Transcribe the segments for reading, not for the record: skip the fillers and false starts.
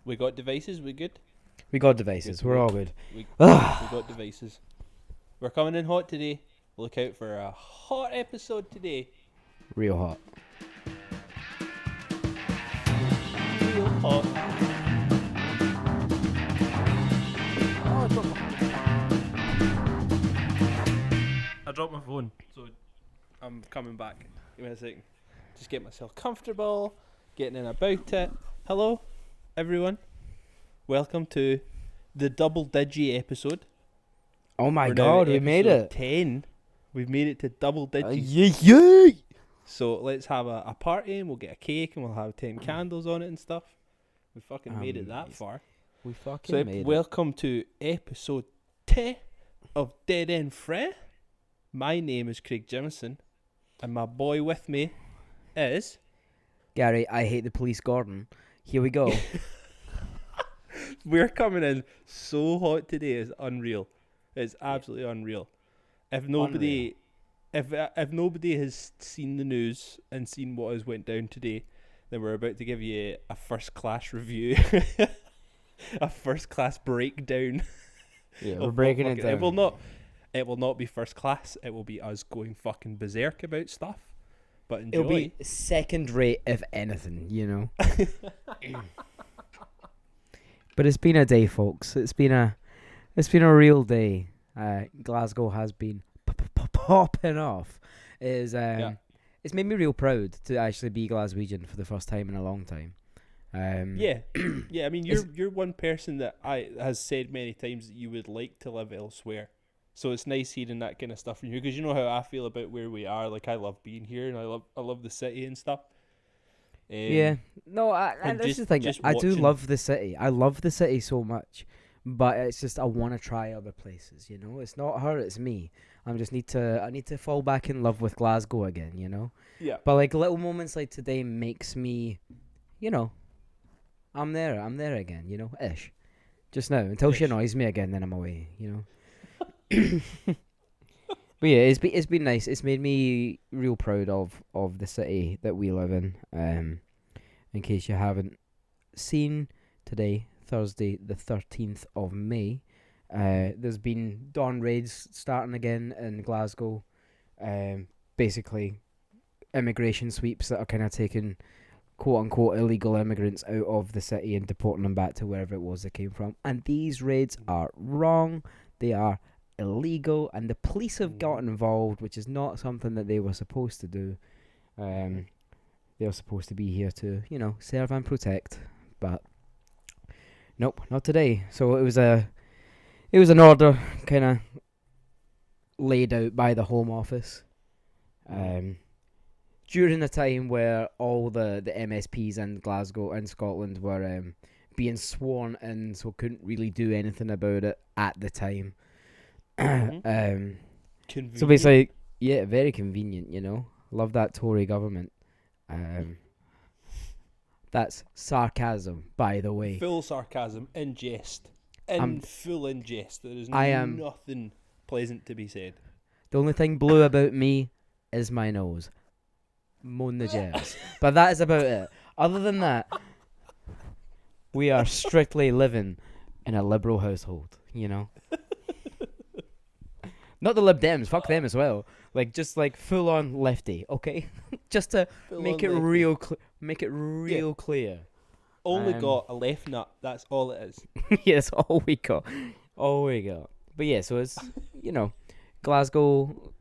We got devices, we good? We got devices. We're all good. We got devices. We're coming in hot today. Look out for a hot episode today. Real hot. Real hot. I dropped my phone, so I'm coming back. Give me a second. Just get myself comfortable, getting in about it. Hello, everyone. Welcome to the double digi episode. Oh my We're god, now we at made episode it. 10. We've made it to double digits. Yay! So let's have a party and we'll get a cake and we'll have 10 candles on it and stuff. We fucking made it that Amazing. far. We fucking So made it. welcome to episode 10 of Dead End Fre. My name is Craig Jimison and my boy with me is... Gary, I hate the police, Gordon. Here we go. We're coming in so hot today, it's unreal. It's absolutely unreal. If nobody has seen the news and seen what has went down today, then we're about to give you a first class review. A first class breakdown. Yeah, we're breaking it down. It will not be first class. It will be us going fucking berserk about stuff. But enjoy. It'll be second rate, if anything, you know. But it's been a day, folks. It's been a real day. Glasgow has been popping off. It's made me real proud to actually be Glaswegian for the first time in a long time. Yeah. I mean, you're one person that has said many times that you would like to live elsewhere. So it's nice hearing that kind of stuff from you, because you know how I feel about where we are. Like, I love being here and I love the city and stuff. Yeah. No, that's the thing. I do love the city. I love the city so much, but it's just I want to try other places. You know, it's not her, it's me. I need to fall back in love with Glasgow again. You know. Yeah. But like little moments like today makes me, you know, I'm there again. You know, ish. Just now until she annoys me again, then I'm away. You know. But yeah, it's been nice. It's made me real proud of the city that we live in. In case you haven't seen, today, Thursday, the 13th of May, there's been dawn raids starting again in Glasgow. Basically, immigration sweeps that are kind of taking quote-unquote illegal immigrants out of the city and deporting them back to wherever it was they came from. And these raids are wrong. They are illegal, and the police have gotten involved, which is not something that they were supposed to do. They were supposed to be here to, you know, serve and protect, but nope, not today. So it was an order kind of laid out by the Home Office during a time where all the MSPs in Glasgow and Scotland were being sworn in, so couldn't really do anything about it at the time. So basically, yeah, very convenient, you know. Love that Tory government. That's sarcasm, by the way. Full sarcasm, in jest. Full in jest. There is nothing pleasant to be said. The only thing blue about me is my nose. Moan the jazz. But that is about it. Other than that, we are strictly living in a liberal household, you know. Not the Lib Dems, fuck them as well. Like, just like full on lefty, okay? Just to make it real clear. Only got a left nut, that's all it is. Yeah, that's all we got. But yeah, so it's, you know, Glasgow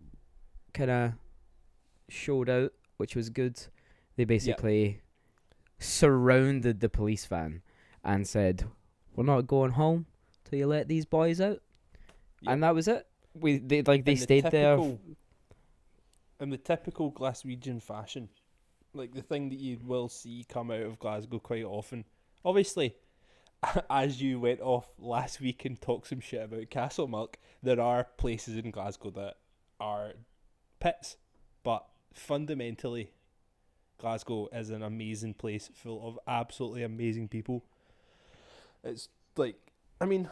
kind of showed out, which was good. They basically surrounded the police van and said, "We're not going home till you let these boys out." Yep. And that was it. They stayed there. In the typical Glaswegian fashion, like the thing that you will see come out of Glasgow quite often. Obviously, as you went off last week and talked some shit about Castle Milk, there are places in Glasgow that are pits, but fundamentally, Glasgow is an amazing place full of absolutely amazing people. It's like, I mean,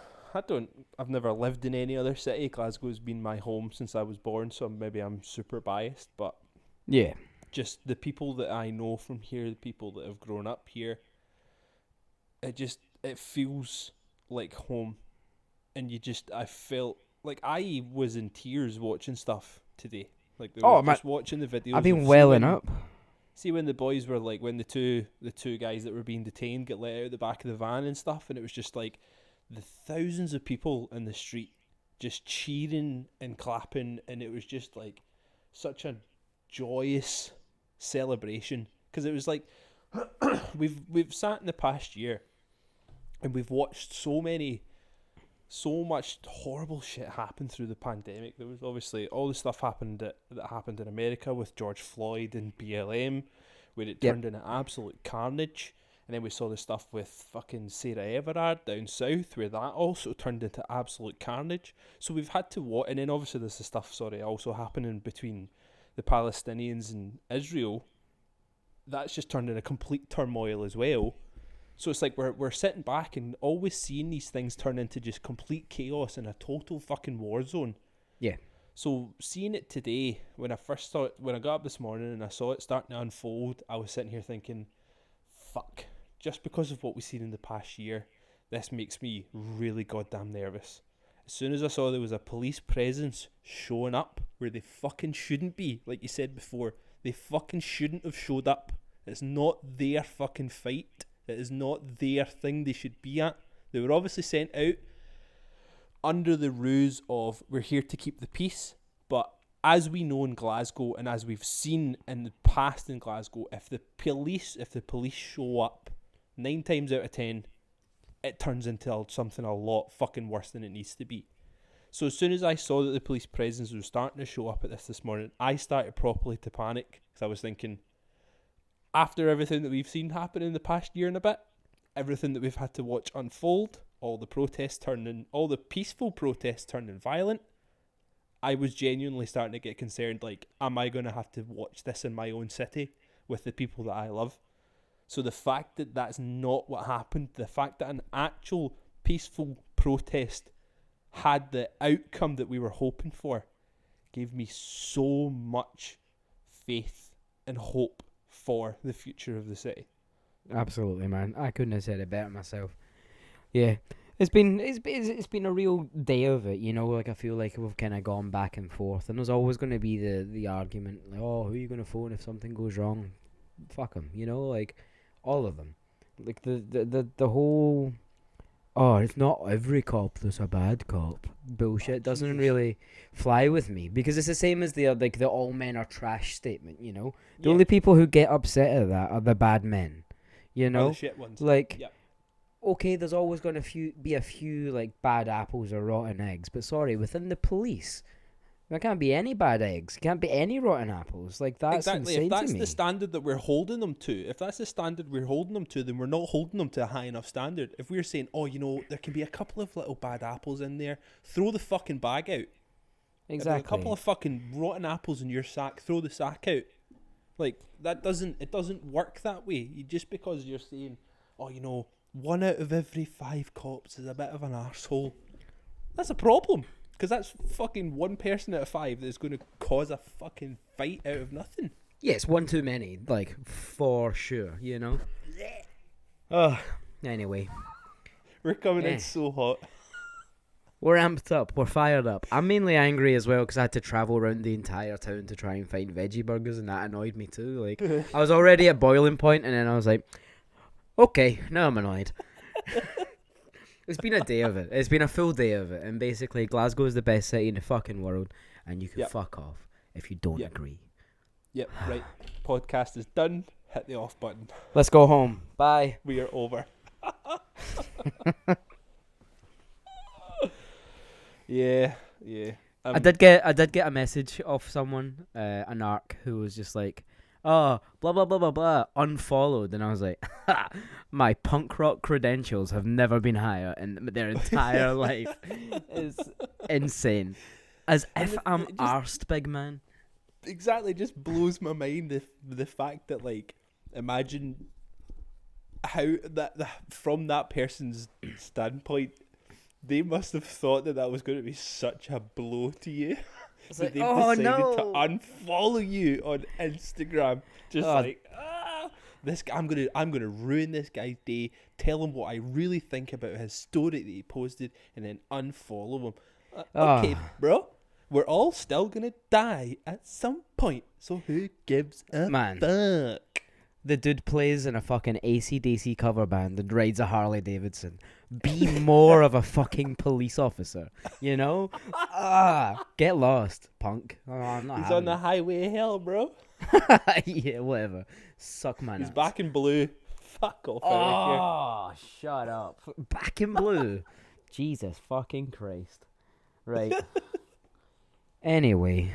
I've never lived in any other city. Glasgow's been my home since I was born, so maybe I'm super biased, but yeah, just the people that I know from here, the people that have grown up here, it feels like home, and I felt like I was in tears watching stuff today. Like there was Oh man, just watching the videos. I've been of welling up. See when the boys were like when the two guys that were being detained get let out of the back of the van and stuff, and it was just like the thousands of people in the street just cheering and clapping, and it was just like such a joyous celebration, because it was like we've sat in the past year and we've watched so much horrible shit happen through the pandemic. There was obviously all the stuff that happened in America with George Floyd and BLM, where it turned into absolute carnage. And then we saw the stuff with fucking Sarah Everard down south, where that also turned into absolute carnage. So we've had to watch, and then obviously there's the stuff, also happening between the Palestinians and Israel. That's just turned into complete turmoil as well. So it's like we're sitting back and always seeing these things turn into just complete chaos and a total fucking war zone. Yeah. So seeing it today, when I got up this morning and I saw it starting to unfold, I was sitting here thinking, fuck, just because of what we've seen in the past year, this makes me really goddamn nervous. As soon as I saw there was a police presence showing up where they fucking shouldn't be, like you said before, they fucking shouldn't have showed up. It's not their fucking fight. It is not their thing they should be at. They were obviously sent out under the ruse of we're here to keep the peace. But as we know in Glasgow, and as we've seen in the past in Glasgow, if the police show up, 9 times out of 10, it turns into something a lot fucking worse than it needs to be. So as soon as I saw that the police presence was starting to show up at this morning, I started properly to panic, because I was thinking, after everything that we've seen happen in the past year and a bit, everything that we've had to watch unfold, all the peaceful protests turning violent, I was genuinely starting to get concerned, like, am I going to have to watch this in my own city with the people that I love? So the fact that that's not what happened, the fact that an actual peaceful protest had the outcome that we were hoping for, gave me so much faith and hope for the future of the city. Absolutely, man. I couldn't have said it better myself. Yeah, it's been a real day of it, you know. Like I feel like we've kind of gone back and forth, and there's always going to be the argument, like, oh, who are you going to phone if something goes wrong? Fuck them, you know, like all of them. Like the whole, oh, it's not every cop that's a bad cop bullshit doesn't really fly with me, because it's the same as the all men are trash statement, you know. The only people who get upset at that are the bad men, you know. The shit ones. Like, okay, there's always going to be a few like bad apples or rotten eggs, but sorry, within the police, there can't be any bad eggs, can't be any rotten apples. Like, that's exactly. insane If that's to me. the standard that we're holding them to, then we're not holding them to a high enough standard. If we're saying, oh, you know, there can be a couple of little bad apples in there, throw the fucking bag out. Exactly. If there's a couple of fucking rotten apples in your sack, throw the sack out. Like, it doesn't work that way. Just because you're saying, oh, you know, 1 out of every 5 cops is a bit of an arsehole, that's a problem. Because that's fucking 1 person out of 5 that's going to cause a fucking fight out of nothing. Yeah, it's one too many, like, for sure, you know? Oh, anyway. We're coming in so hot. We're amped up. We're fired up. I'm mainly angry as well because I had to travel around the entire town to try and find veggie burgers, and that annoyed me too. Like, I was already at boiling point, and then I was like, okay, now I'm annoyed. It's been a day of it. It's been a full day of it. And basically, Glasgow is the best city in the fucking world. And you can fuck off if you don't agree. Yep, right. Podcast is done. Hit the off button. Let's go home. Bye. We are over. Yeah. I did get a message off someone, an arc, who was just like, oh, blah, blah, blah, blah, blah, unfollowed. And I was like, ha, my punk rock credentials have never been higher in their entire life. It's insane. As if I'm arsed, big man. Exactly, it just blows my mind the fact that, like, imagine how that from that person's standpoint, they must have thought that was going to be such a blow to you. It's that like, they've oh decided no, to unfollow you on Instagram. Just This guy, I'm gonna ruin this guy's day. Tell him what I really think about his story that he posted, and then unfollow him. Okay, Ah, bro. We're all still gonna die at some point, so who gives a man. fuck? The dude plays in a fucking AC/DC cover band and rides a Harley Davidson. Be more of a fucking police officer, you know? Get lost, punk. Oh, I'm not He's having on the highway of hell, bro. it. Yeah, whatever. Suck my He's nuts. back in blue. Fuck off out of here. Oh, shut up. Back in blue. Jesus fucking Christ. Right. Anyway.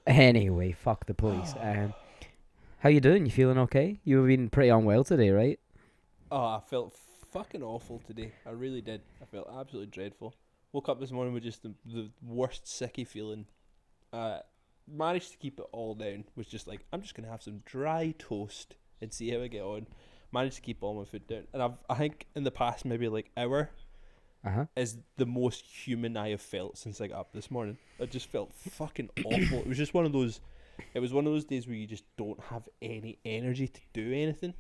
Anyway, fuck the police. How you doing? You feeling okay? You've been pretty unwell today, right? Oh, I felt fucking awful today. I really did. I felt absolutely dreadful. Woke up this morning with just the worst sicky feeling. Managed to keep it all down. Was just like, I'm just gonna have some dry toast and see how I get on. Managed to keep all my food down, and I think in the past maybe like hour is the most human I have felt since I got up this morning. I just felt fucking awful. It was just one of those. It was one of those days where you just don't have any energy to do anything.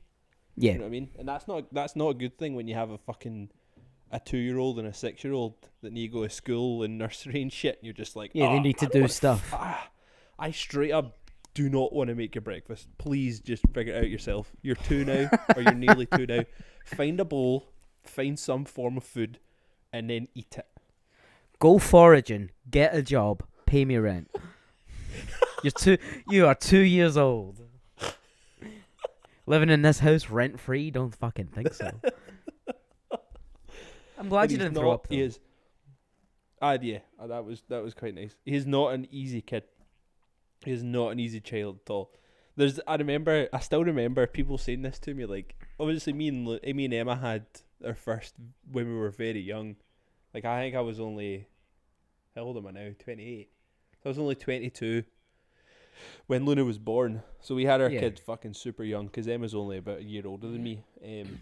Yeah. You know what I mean? And that's not a good thing when you have a 2-year-old and a 6-year-old that need to go to school and nursery and shit. And you're just like, Yeah, they need to do stuff. I straight up do not want to make your breakfast. Please just figure it out yourself. You're 2 now, or you're nearly 2 now. Find a bowl, find some form of food, and then eat it. Go foraging, get a job, pay me rent. You are 2 years old. Living in this house rent free? Don't fucking think so. I'm glad you didn't throw up. He is. Yeah, that was quite nice. He's not an easy kid. He is not an easy child at all. I still remember people saying this to me. Like, obviously, me and Emma had our first when we were very young. Like, I think I was only, how old am I now? 28. So I was only 22 when Luna was born. So we had our kid fucking super young because Emma's only about a year older than me. And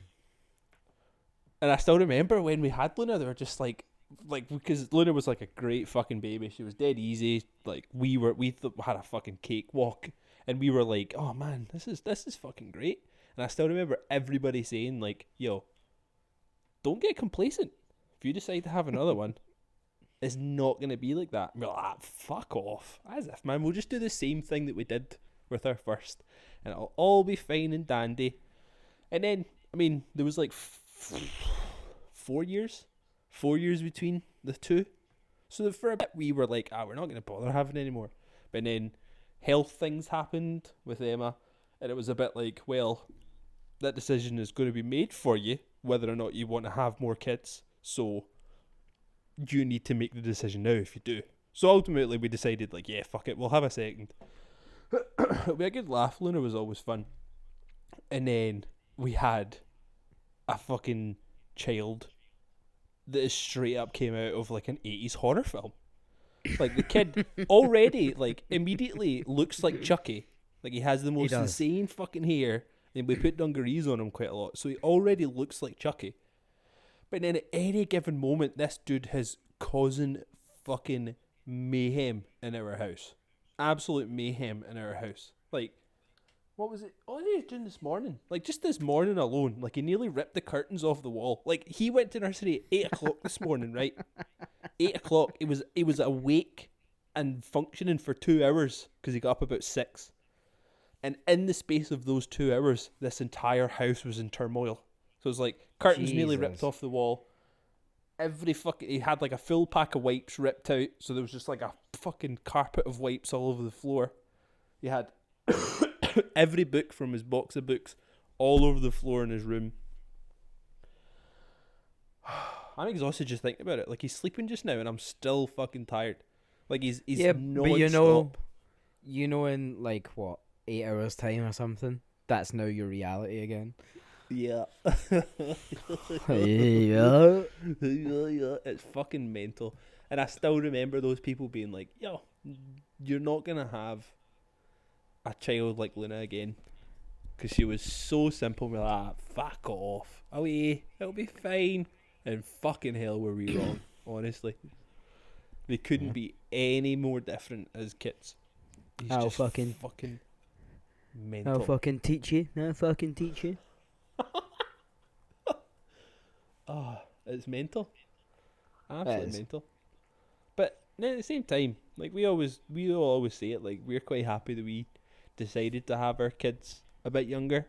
I still remember when we had Luna, they were just like because Luna was like a great fucking baby. She was dead easy. Like we had a fucking cakewalk, and we were like, oh man, this is fucking great. And I still remember everybody saying like, yo, don't get complacent. If you decide to have another one, it's not gonna be like that. And we're like, fuck off. As if, man, we'll just do the same thing that we did with our first, and it'll all be fine and dandy. And then, I mean, there was like 4 years. 4 years between the two. So for a bit we were like, we're not going to bother having any more. But then health things happened with Emma, and it was a bit like, well, that decision is going to be made for you, whether or not you want to have more kids. So you need to make the decision now if you do. So ultimately we decided like, yeah, fuck it, we'll have a second. It'll be a good laugh. Luna was always fun. And then we had a fucking child that is straight up came out of like an 80s horror film. Like the kid already like immediately looks like Chucky. Like he has the most insane fucking hair, and we put dungarees on him quite a lot, so he already looks like Chucky. But then at any given moment, this dude is causing fucking mayhem in our house. Absolute mayhem in our house. Like, what was it? What was he doing this morning? Like, just this morning alone, like, he nearly ripped the curtains off the wall. Like, he went to nursery at 8 o'clock this morning, right? 8 o'clock. He was awake and functioning for 2 hours because he got up about 6. And in the space of those 2 hours, this entire house was in turmoil. So it was like, curtains nearly ripped off the wall. He had like a full pack of wipes ripped out. So there was just like a fucking carpet of wipes all over the floor. He had every book from his box of books all over the floor in his room. I'm exhausted just thinking about it. Like, he's sleeping just now and I'm still fucking tired. Like, he's non-stop. But you know in like what, 8 hours time or something, that's now your reality again. Yeah. Yeah. It's fucking mental. And I still remember those people being like, yo, you're not gonna have a child like Luna again, because she was so simple. We're like, fuck off, away, it'll be fine. And fucking hell were we wrong. Honestly, they couldn't be any more different as kids. He's I'll just fucking fucking I'll mental. fucking teach you. I'll fucking teach you. Oh, it's mental. That Absolutely is. mental. But then at the same time, like we all always say it, like we're quite happy that we decided to have our kids a bit younger,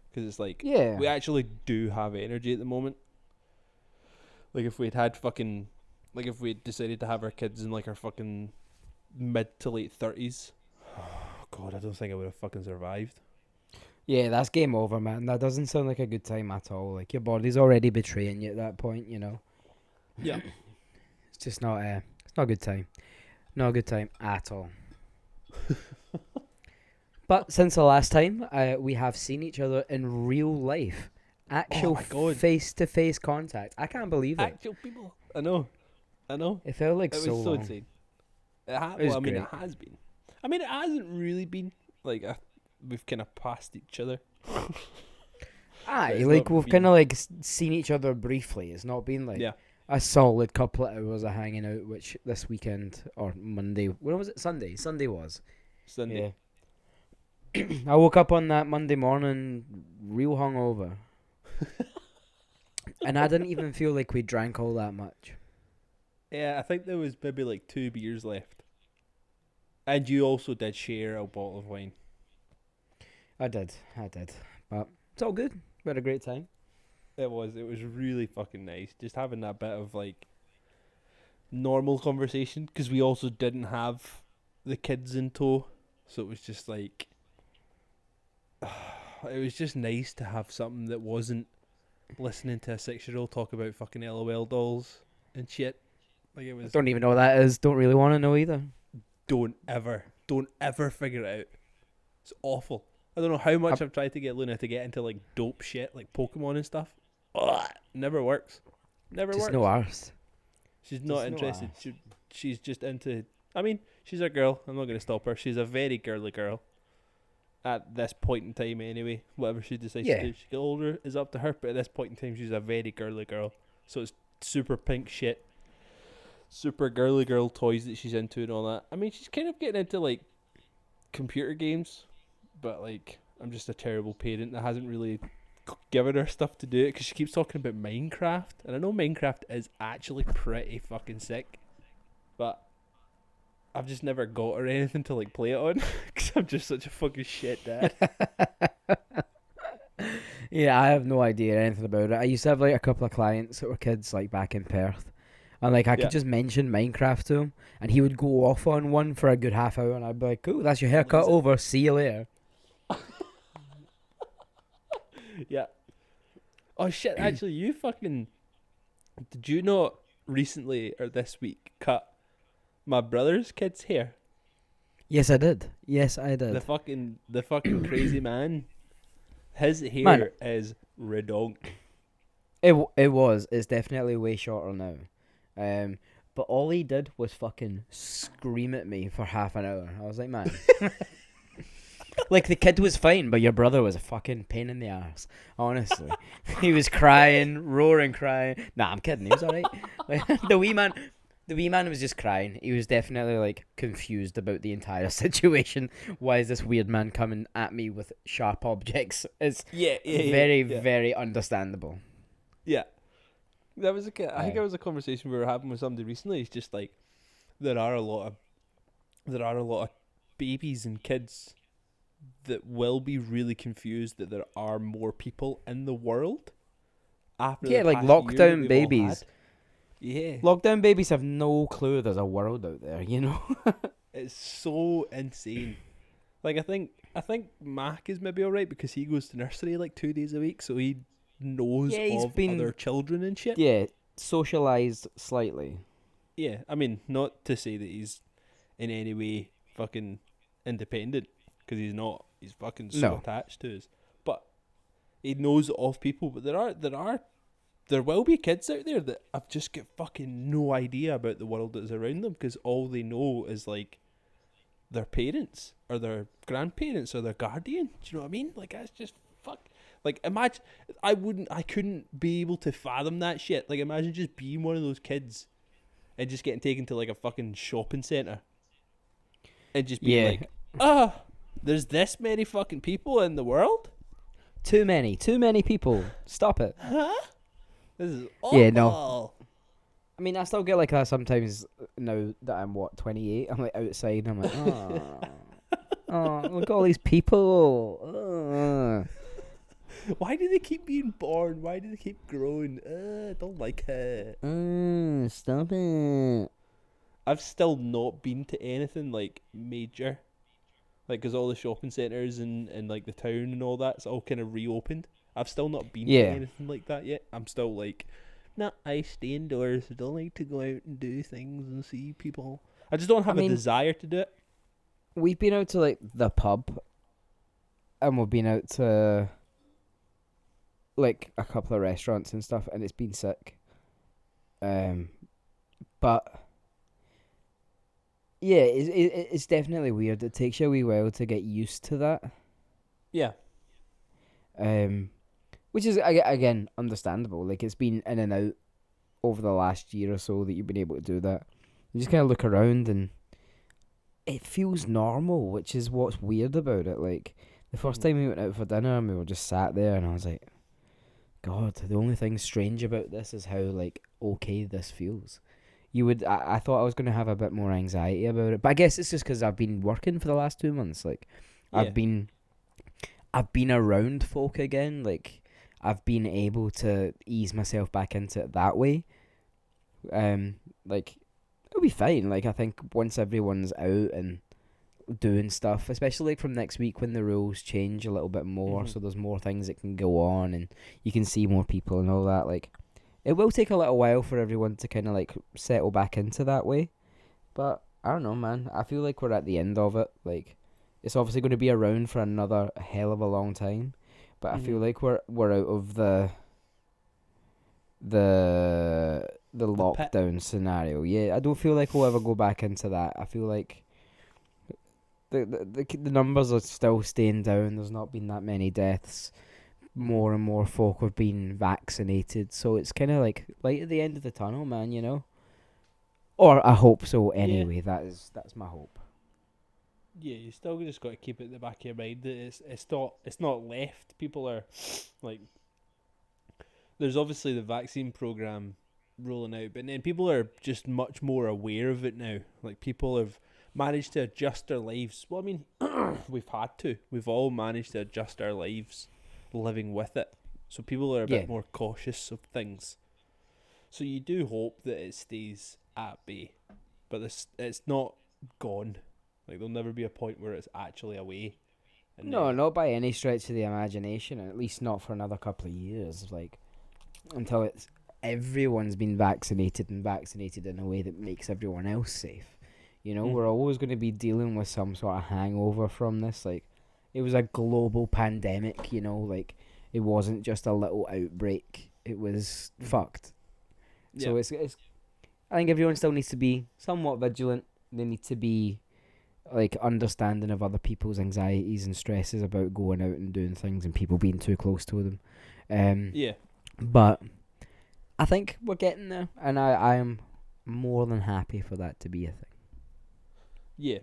because it's like Yeah. we actually do have energy at the moment. Like if we'd had fucking, like if we decided to have our kids in like our fucking mid to late 30s, oh god, I don't think I would have fucking survived. Yeah, that's game over, man. That doesn't sound like a good time at all. Like your body's already betraying you at that point, you know. Yeah. It's just not it's not a good time. Not a good time at all. But since the last time, we have seen each other in real life. Oh Actual my god. face-to-face contact. I can't believe it. Actual people. I know. It felt like It so was so long. insane. It Well, was I mean, it great. has been. I mean, it hasn't really been. Like, we've kind of passed each other. Aye, It's like not we've been. kind of like seen each other briefly. It's not been like Yeah. a solid couple of hours of hanging out, which this weekend or Monday, when was it? Sunday. Sunday was. Sunday. Yeah. I woke up on that Monday morning real hungover. And I didn't even feel like we drank all that much. Yeah, I think there was maybe like 2 beers left. And you also did share a bottle of wine. I did. But it's all good. We had a great time. It was really fucking nice. Just having that bit of like normal conversation, because we also didn't have the kids in tow. So it was just like, it was just nice to have something that wasn't listening to a 6-year-old talk about fucking LOL dolls and shit. Like it was. Don't even know what that is. Don't really want to know either. Don't ever figure it out. It's awful. I don't know how much I've tried to get Luna to get into like dope shit like Pokemon and stuff. Ugh, never works. Never Just works. no arse. She's not no interested. arse. She's just into. I mean, she's a girl. I'm not going to stop her. She's a very girly girl. At this point in time, anyway, whatever she decides Yeah. to do, she get older is up to her. But at this point in time, she's a very girly girl. So it's super pink shit, super girly girl toys that she's into and all that. I mean, she's kind of getting into like computer games, but like I'm just a terrible parent that hasn't really given her stuff to do it, because she keeps talking about Minecraft, and I know Minecraft is actually pretty fucking sick, but I've just never got her anything to like play it on, because I'm just such a fucking shit dad. Yeah, I have no idea anything about it. I used to have like a couple of clients that were kids like back in Perth. And like I Yeah. could just mention Minecraft to him and he would go off on one for a good half hour and I'd be like, cool, that's your haircut Amazing. over. See you later. Yeah. Oh shit! Actually, you fucking did you not recently or this week cut my brother's kid's hair? Yes, I did. The fucking crazy man. His hair is redonk. It was. It's definitely way shorter now. But all he did was fucking scream at me for half an hour. I was like, man. Like, the kid was fine, but your brother was a fucking pain in the ass. Honestly. He was crying, roaring, crying. Nah, I'm kidding. He was alright. Like, the wee man was just crying. He was definitely, like, confused about the entire situation. Why is this weird man coming at me with sharp objects? It's very understandable. Yeah. That was I think that was a conversation we were having with somebody recently. It's just like there are a lot of babies and kids that will be really confused that there are more people in the world after Yeah, the like past year that lockdown we've all babies. had. Yeah. Lockdown babies have no clue there's a world out there, you know? It's so insane. Like I think Mac is maybe alright because he goes to nursery like 2 days a week, so he knows Yeah, of other children and shit. Yeah, socialized slightly. Yeah, I mean, not to say that he's in any way fucking independent, because he's not. He's fucking so attached to us. But he knows of people. But there will be kids out there that have just got fucking no idea about the world that's around them, because all they know is like their parents or their grandparents or their guardian. Do you know what I mean? Like that's just fuck. Like imagine, I couldn't be able to fathom that shit. Like imagine just being one of those kids and just getting taken to like a fucking shopping centre. and just being Yeah. like, there's this many fucking people in the world? Too many people. Stop it. Huh? This is Yeah, no. awful. I mean, I still get like that sometimes now that I'm, 28? I'm like outside and I'm like, oh, look at all these people. Why do they keep being born? Why do they keep growing? I don't like it. Stop it. I've still not been to anything like major. Like, because all the shopping centres and like the town and all that's all kind of reopened. I've still not been to Yeah. anything like that yet. I'm still like, nah, I stay indoors. I don't like to go out and do things and see people. I just don't have a desire to do it. We've been out to like the pub, and we've been out to like a couple of restaurants and stuff, and it's been sick. But yeah, it's definitely weird. It takes you a wee while to get used to that. Yeah. Which is again understandable. Like, it's been in and out over the last year or so that you've been able to do that. You just kind of look around and it feels normal, which is what's weird about it. Like, the first time we went out for dinner and we were just sat there and I was like, God, the only thing strange about this is how, like, okay this feels. I thought I was going to have a bit more anxiety about it. But I guess it's just because I've been working for the last 2 months. Like, Yeah. I've been around folk again. Like, I've been able to ease myself back into it that way. Like, it'll be fine. Like, I think once everyone's out and doing stuff, especially like from next week when the rules change a little bit more, so there's more things that can go on and you can see more people and all that. Like, it will take a little while for everyone to kind of like settle back into that way. But I don't know, man. I feel like we're at the end of it. Like, it's obviously going to be around for another hell of a long time. But I feel like we're out of the lockdown scenario. Yeah, I don't feel like we'll ever go back into that. I feel like the numbers are still staying down. There's not been that many deaths. More and more folk have been vaccinated, so it's kind of like light at the end of the tunnel, man. You know, or I hope so. Anyway, Yeah. that's my hope. Yeah, you still just got to keep it in the back of your mind that it's not left. People are like, there's obviously the vaccine program rolling out, but then people are just much more aware of it now. Like, people have managed to adjust their lives. Well, I mean, we've all managed to adjust our lives living with it. So people are a bit more cautious of things. So you do hope that it stays at bay, but it's not gone. Like, there'll never be a point where it's actually away. No, not by any stretch of the imagination, and at least not for another couple of years. Like, until everyone's been vaccinated and vaccinated in a way that makes everyone else safe. You know, we're always going to be dealing with some sort of hangover from this. Like, it was a global pandemic, you know, like, it wasn't just a little outbreak. It was fucked. Yeah. So it's I think everyone still needs to be somewhat vigilant. They need to be like understanding of other people's anxieties and stresses about going out and doing things and people being too close to them. Yeah. But I think we're getting there, and I am more than happy for that to be a thing. Yeah.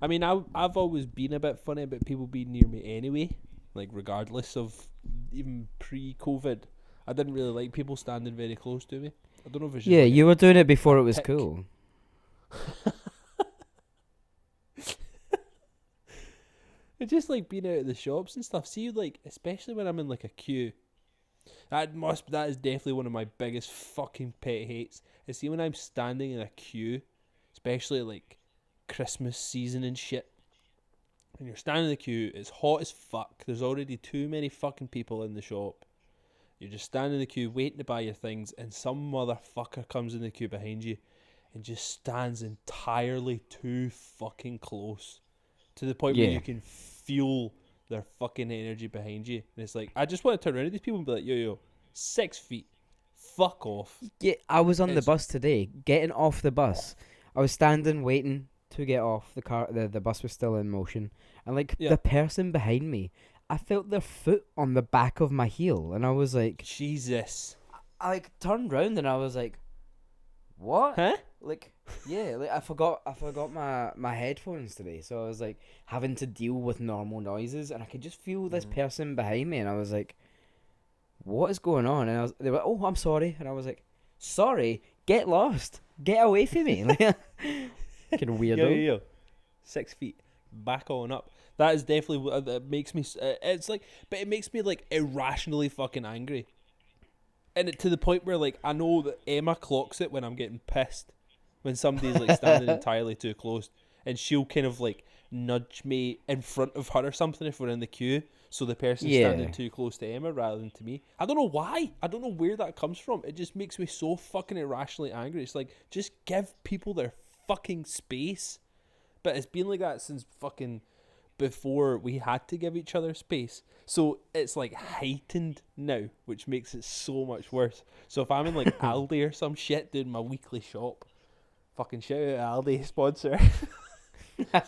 I mean, I've always been a bit funny about people being near me anyway, like, regardless of even pre-COVID. I didn't really like people standing very close to me. I don't know if it's just you were doing it before it was cool. It's just like being out at the shops and stuff. See, like, especially when I'm in like a queue. That is definitely one of my biggest fucking pet hates. Is see when I'm standing in a queue, especially like Christmas season and shit. And you're standing in the queue, it's hot as fuck. There's already too many fucking people in the shop. You're just standing in the queue waiting to buy your things, and some motherfucker comes in the queue behind you and just stands entirely too fucking close. To the point where you can feel their fucking energy behind you. And it's like, I just want to turn around to these people and be like, yo, 6 feet. Fuck off. Yeah, I was on the bus today, getting off the bus. I was standing waiting to get off the car. The bus was still in motion. And like, the person behind me, I felt their foot on the back of my heel. And I was like, Jesus. I like turned round and I was like, what? Huh? Like, yeah, like I forgot my headphones today, so I was like having to deal with normal noises, and I could just feel this person behind me, and I was like, "What is going on?" And they were like, "Oh, I'm sorry," and I was like, "Sorry, get lost, get away from me!" Like, kind of weirdo. Yo. 6 feet back on up. That is definitely what that makes me. It's like, but it makes me like irrationally fucking angry, and to the point where like I know that Emma clocks it when I'm getting pissed, when somebody's like standing entirely too close, and she'll kind of like nudge me in front of her or something if we're in the queue, so the person's standing Yeah. too close to Emma rather than to me. I don't know why. I don't know where that comes from. It just makes me so fucking irrationally angry. It's like, just give people their fucking space. But it's been like that since fucking before we had to give each other space. So it's like heightened now, which makes it so much worse. So if I'm in like Aldi or some shit doing my weekly shop, fucking shout out Aldi sponsor.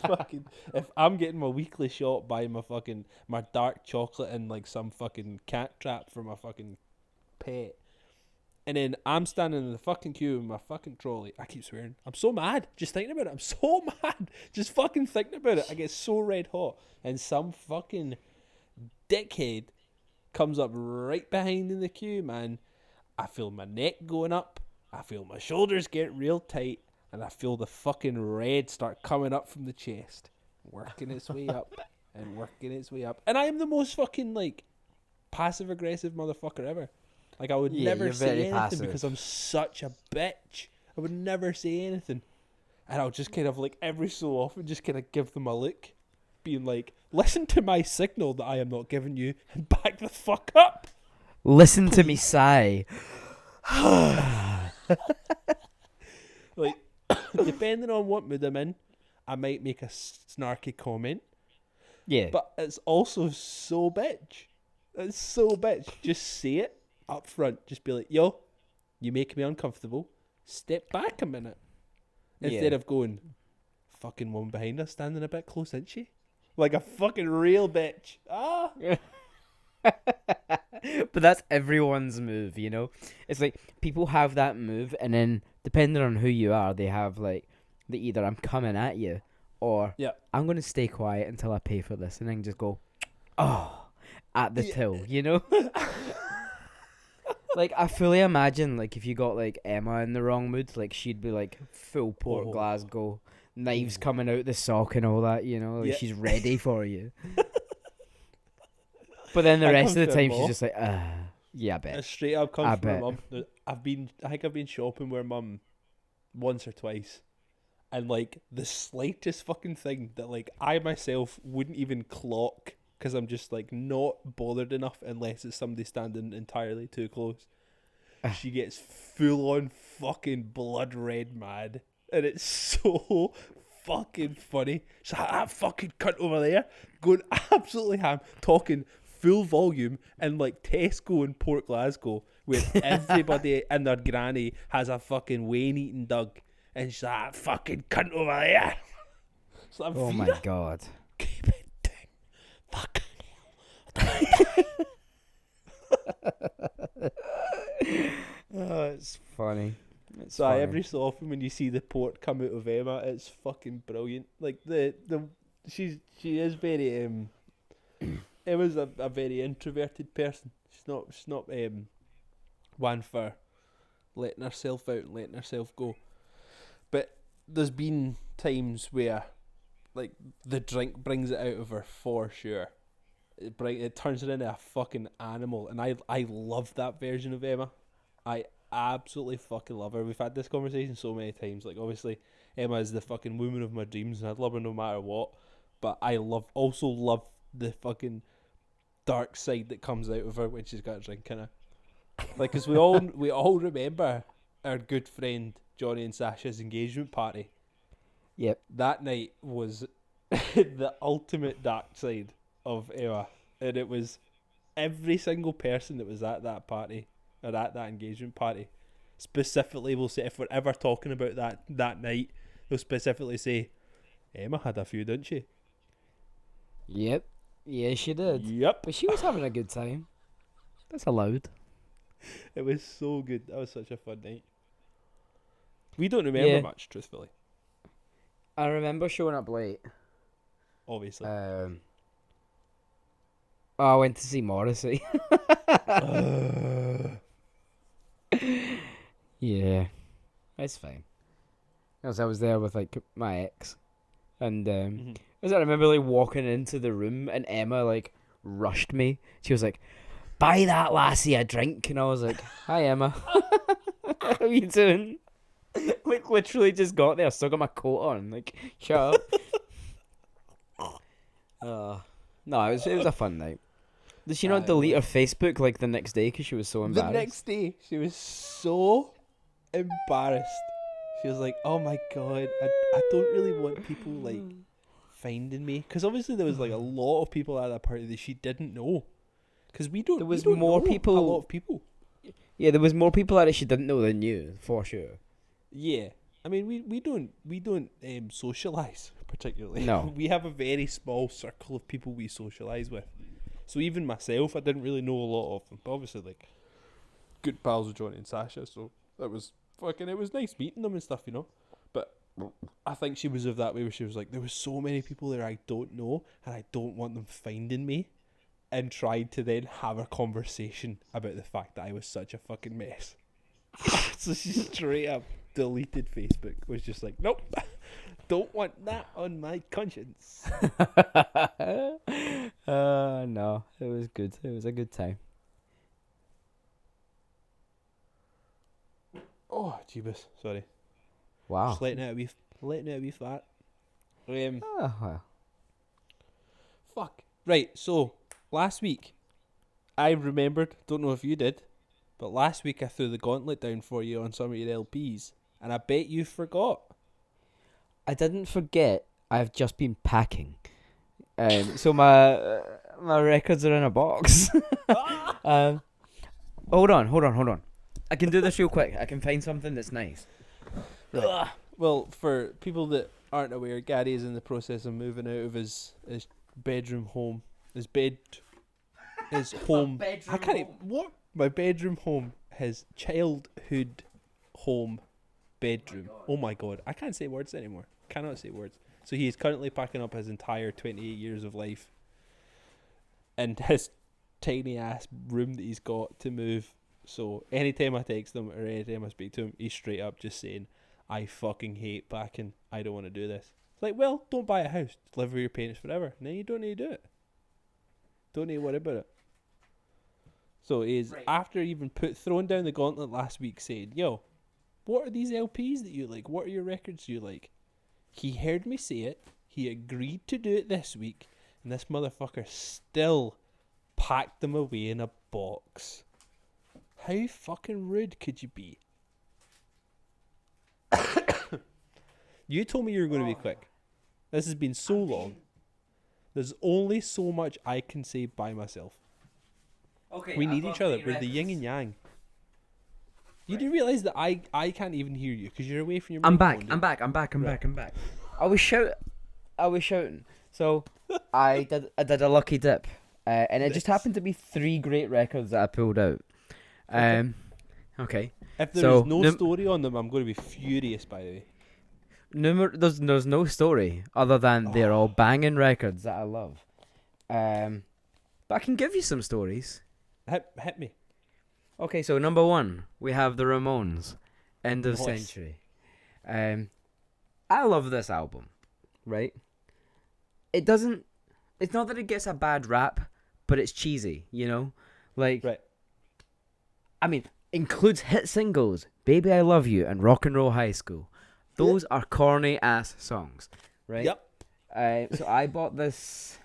Fucking, if I'm getting my weekly shop buying my dark chocolate and like some fucking cat trap for my fucking pet, and then I'm standing in the fucking queue with my fucking trolley. I keep swearing. I'm so mad just thinking about it. I'm so mad just fucking thinking about it. I get so red hot. And some fucking dickhead comes up right behind in the queue, man. I feel my neck going up. I feel my shoulders get real tight. And I feel the fucking red start coming up from the chest. Working its way up. And working its way up. And I am the most fucking, like, passive-aggressive motherfucker ever. Like, I would Yeah, never you're say very anything passive. because I'm such a bitch. I would never say anything. And I'll just kind of, like, every so often just kind of give them a look. Being like, listen to my signal that I am not giving you and back the fuck up. Listen to me sigh. Like, depending on what mood I'm in, I might make a snarky comment. Yeah. But it's also so bitch. It's so bitch. Just say it up front. Just be like, yo, you make me uncomfortable. Step back a minute. Instead Yeah. of going, fucking one behind us standing a bit close, isn't she? Like a fucking real bitch. Ah. But that's everyone's move, you know? It's like people have that move, and then depending on who you are, they have like, they either I'm coming at you, or Yeah. I'm going to stay quiet until I pay for this, and then just go, oh, at the till, you know? Like, I fully imagine, like, if you got, like, Emma in the wrong mood, like, she'd be, like, full Port Oh. Glasgow, knives coming out the sock and all that, you know? Like, Yeah. she's ready for you. But then the I rest come of the to a time, she's mall. just like, yeah, I A bet. straight up I comes from my bet. mum. I think I've been shopping with mum once or twice. And like the slightest fucking thing that like I myself wouldn't even clock because I'm just like not bothered enough unless it's somebody standing entirely too close. She gets full on fucking blood red mad. And it's so fucking funny. She's like, that fucking cunt over there going absolutely ham, talking full volume in like Tesco in Port Glasgow where everybody and their granny has a fucking Wayne Eaton Doug. And she's like, that fucking cunt over there. It's like, Oh my Vida, god. keep it down. Fucking Oh, it's funny. It's So funny. every so often when you see the port come out of Emma, it's fucking brilliant. Like she is very Emma's a very introverted person. She's not one for letting herself out and letting herself go. But there's been times where like the drink brings it out of her for sure. It turns her into a fucking animal, and I love that version of Emma. I absolutely fucking love her. We've had this conversation so many times. Like obviously Emma is the fucking woman of my dreams, and I'd love her no matter what. But I also love the fucking dark side that comes out of her when she's got a drink in her. Like, cause we all remember our good friend Johnny and Sasha's engagement party. Yep. That night was the ultimate dark side of Emma, and it was every single person that was at that party or at that engagement party. Specifically, will say if we're ever talking about that night, they'll specifically say Emma had a few, didn't she? Yep. Yeah, she did. Yep. But she was having a good time. That's allowed. It was so good. That was such a fun night. We don't remember much, truthfully. I remember showing up late. Obviously. I went to see Morrissey. Yeah, that's fine. Because I was there with like my ex, and as I remember like walking into the room, and Emma like rushed me. She was like, "Buy that lassie a drink," and I was like, "Hi Emma, how are you doing?" Like literally just got there, still got my coat on. Like, shut up. No, it was a fun night. Did she not delete her Facebook like the next day because she was so embarrassed? The next day, she was so embarrassed. She was like, "Oh my god, I don't really want people like finding me," because obviously there was like a lot of people at that party that she didn't know. Because we don't. There was we don't more know people. A lot of people. Yeah, there was more people at it she didn't know than you, for sure. Yeah, I mean we don't socialize particularly. No, we have a very small circle of people we socialize with. So even myself, I didn't really know a lot of them. But obviously, like, good pals with Johnny and Sasha, so it was nice meeting them and stuff, you know. But I think she was of that way where she was like, there was so many people there I don't know, and I don't want them finding me, and tried to then have a conversation about the fact that I was such a fucking mess. So she straight up deleted Facebook. Was just like, nope. Don't want that on my conscience. No, it was good. It was a good time. Oh, jeebus. Sorry. Wow. Just letting out a wee fart. Well. Fuck. Right, so, last week, I remembered, don't know if you did, but last week I threw the gauntlet down for you on some of your LPs, and I bet you forgot. I didn't forget. I've just been packing, so my records are in a box. Hold on. I can do this real quick. I can find something that's nice. Right. Well, for people that aren't aware, Gary is in the process of moving out of his bedroom home. His home. I can't even, what? My bedroom home. His childhood home bedroom. Oh my god. I can't say words anymore. Cannot say words. So he is currently packing up his entire 28 years of life and his tiny ass room that he's got to move. So anytime I text him or anytime I speak to him, he's straight up just saying, I fucking hate packing. I don't want to do this. It's like, well, don't buy a house. Live with your parents forever. And then you don't need to do it. Don't need to worry about it. So he's, right, after even throwing down the gauntlet last week, saying, yo, what are these LPs that you like? What are your records you like? He heard me say it. He agreed to do it this week. And this motherfucker still packed them away in a box. How fucking rude could you be? You told me you were going to be quick. This has been so long. There's only so much I can say by myself. Okay, we need each other. We're the yin and yang. You do realise that I can't even hear you because you're away from your microphone. I'm back. I was shouting. So I did a lucky dip, and it just happened to be 3 great records that I pulled out. Okay. If there's no story on them, I'm going to be furious. By the way, there's no story other than they're all banging records that I love. But I can give you some stories. Hit me. Okay, so number 1, we have the Ramones, End of Century. I love this album, right? It's not that it gets a bad rap, but it's cheesy, you know? Like, right. I mean, includes hit singles, Baby I Love You and Rock and Roll High School. Those are corny ass songs, right? Yep. So I bought this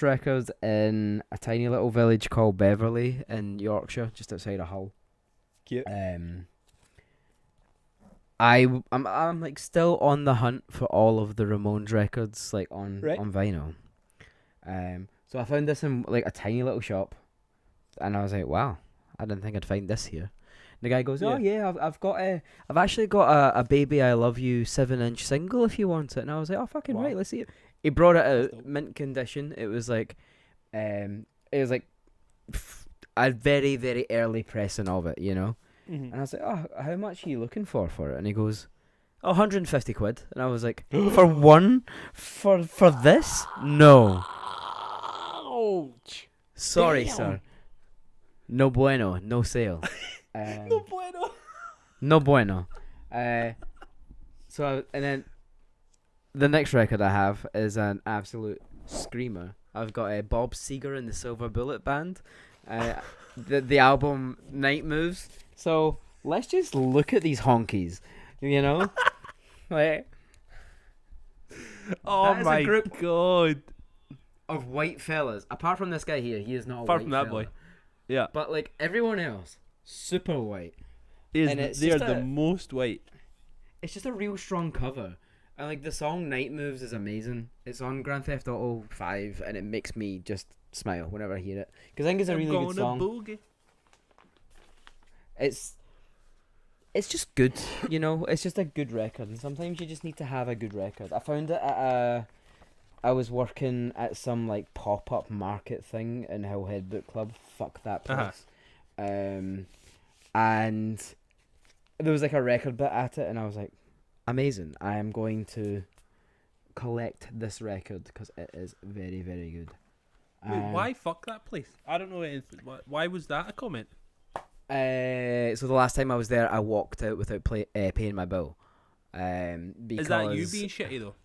record in a tiny little village called Beverley in Yorkshire, just outside of Hull. Cute. I'm like still on the hunt for all of the Ramones records, like on vinyl. So I found this in like a tiny little shop, and I was like, wow, I didn't think I'd find this here. The guy goes, oh yeah, I've actually got a Baby I Love You 7-inch single if you want it. And I was like, oh fucking right, let's see it. He brought it out, mint condition. It was like, a very, very early pressing of it, you know. And I was like, oh, how much are you looking for it? And he goes, oh, 150 quid. And I was like, for one? For this? No. Ouch. Sorry, Damn. sir. No bueno. No sale. No bueno. No bueno. And then the next record I have is an absolute screamer. I've got a Bob Seger and the Silver Bullet Band. The album Night Moves. So let's just look at these honkies. You know? Like, Oh that is my a group god. of white fellas. Apart from this guy here, he is not a Apart white from that fella. boy. Yeah. But like everyone else, super white. And it's They are just the most white. It's just a real strong cover. And like the song Night Moves is amazing. It's on Grand Theft Auto 5 and it makes me just smile whenever I hear it. Because I think it's a really good song. Boogie. It's just good, you know. It's just a good record, and sometimes you just need to have a good record. I found it at I was working at some like pop-up market thing in Hillhead Book Club. Fuck that place. And there was like a record bit at it, and I was like, amazing. I am going to collect this record because it is very, very good. Wait, why fuck that place? I don't know anything. Why was that a comment? So the last time I was there, I walked out without paying my bill. Because Is that you being shitty though?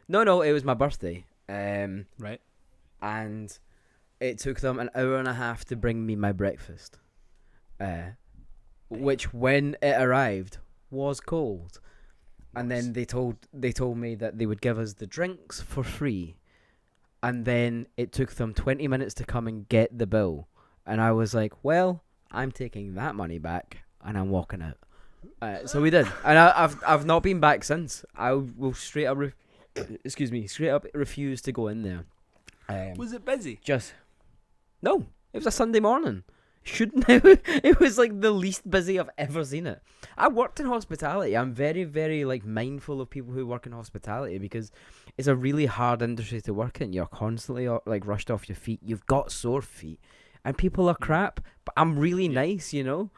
No, it was my birthday. Right. And it took them an hour and a half to bring me my breakfast. Which when it arrived was cold. And then they told me that they would give us the drinks for free. And then it took them 20 minutes to come and get the bill. And I was like, well, I'm taking that money back and I'm walking out. So we did. And I've not been back since. I will straight up refuse to go in there. Was it busy? No, it was a Sunday morning. It was like the least busy I've ever seen it. I worked in hospitality. I'm very, very like mindful of people who work in hospitality because it's a really hard industry to work in. You're constantly like rushed off your feet. You've got sore feet, and people are crap. But I'm really nice, you know.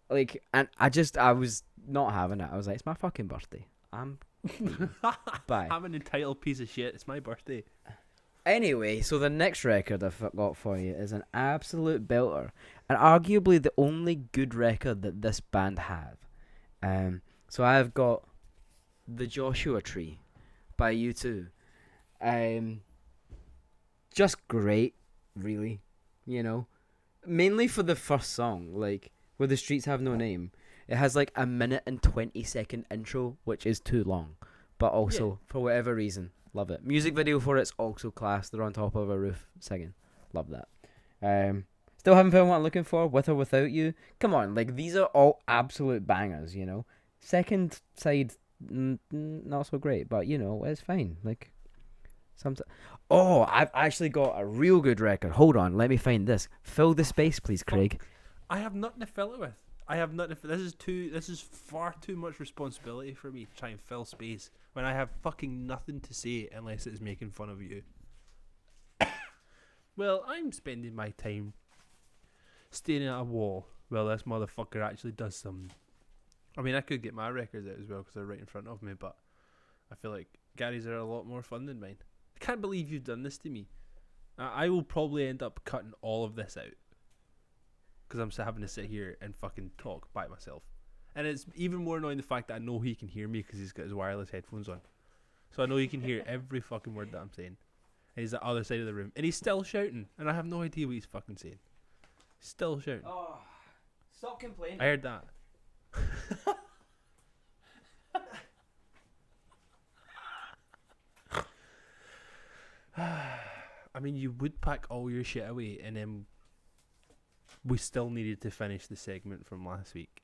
Like, and I was not having it. I was like, it's my fucking birthday. Bye. I'm an entitled piece of shit. It's my birthday. Anyway, so the next record I've got for you is an absolute belter, and arguably the only good record that this band have. So I've got The Joshua Tree by U2. Just great, really, you know. Mainly for the first song, like, Where the Streets Have No Name. It has like a 1:20 intro, which is too long, but also, for whatever reason, love it. Music video for it's also class. They're on top of a roof singing. Love that. Still haven't found what I'm looking for, With or Without You. Come on, like, these are all absolute bangers, you know. Second side, not so great, but, you know, it's fine. Like, oh, I've actually got a real good record. Hold on, let me find this. Fill the space, please, Craig. I have nothing to fill it with. This is far too much responsibility for me to try and fill space when I have fucking nothing to say unless it's making fun of you. Well, I'm spending my time staring at a wall while this motherfucker actually does something. I mean, I could get my records out as well because they're right in front of me, but I feel like Gary's are a lot more fun than mine. I can't believe you've done this to me. I will probably end up cutting all of this out because I'm having to sit here and fucking talk by myself. And it's even more annoying the fact that I know he can hear me because he's got his wireless headphones on. So I know he can hear every fucking word that I'm saying. And he's at the other side of the room. And he's still shouting. And I have no idea what he's fucking saying. Still shouting. Oh, stop complaining. I heard that. I mean, you would pack all your shit away and then we still needed to finish the segment from last week.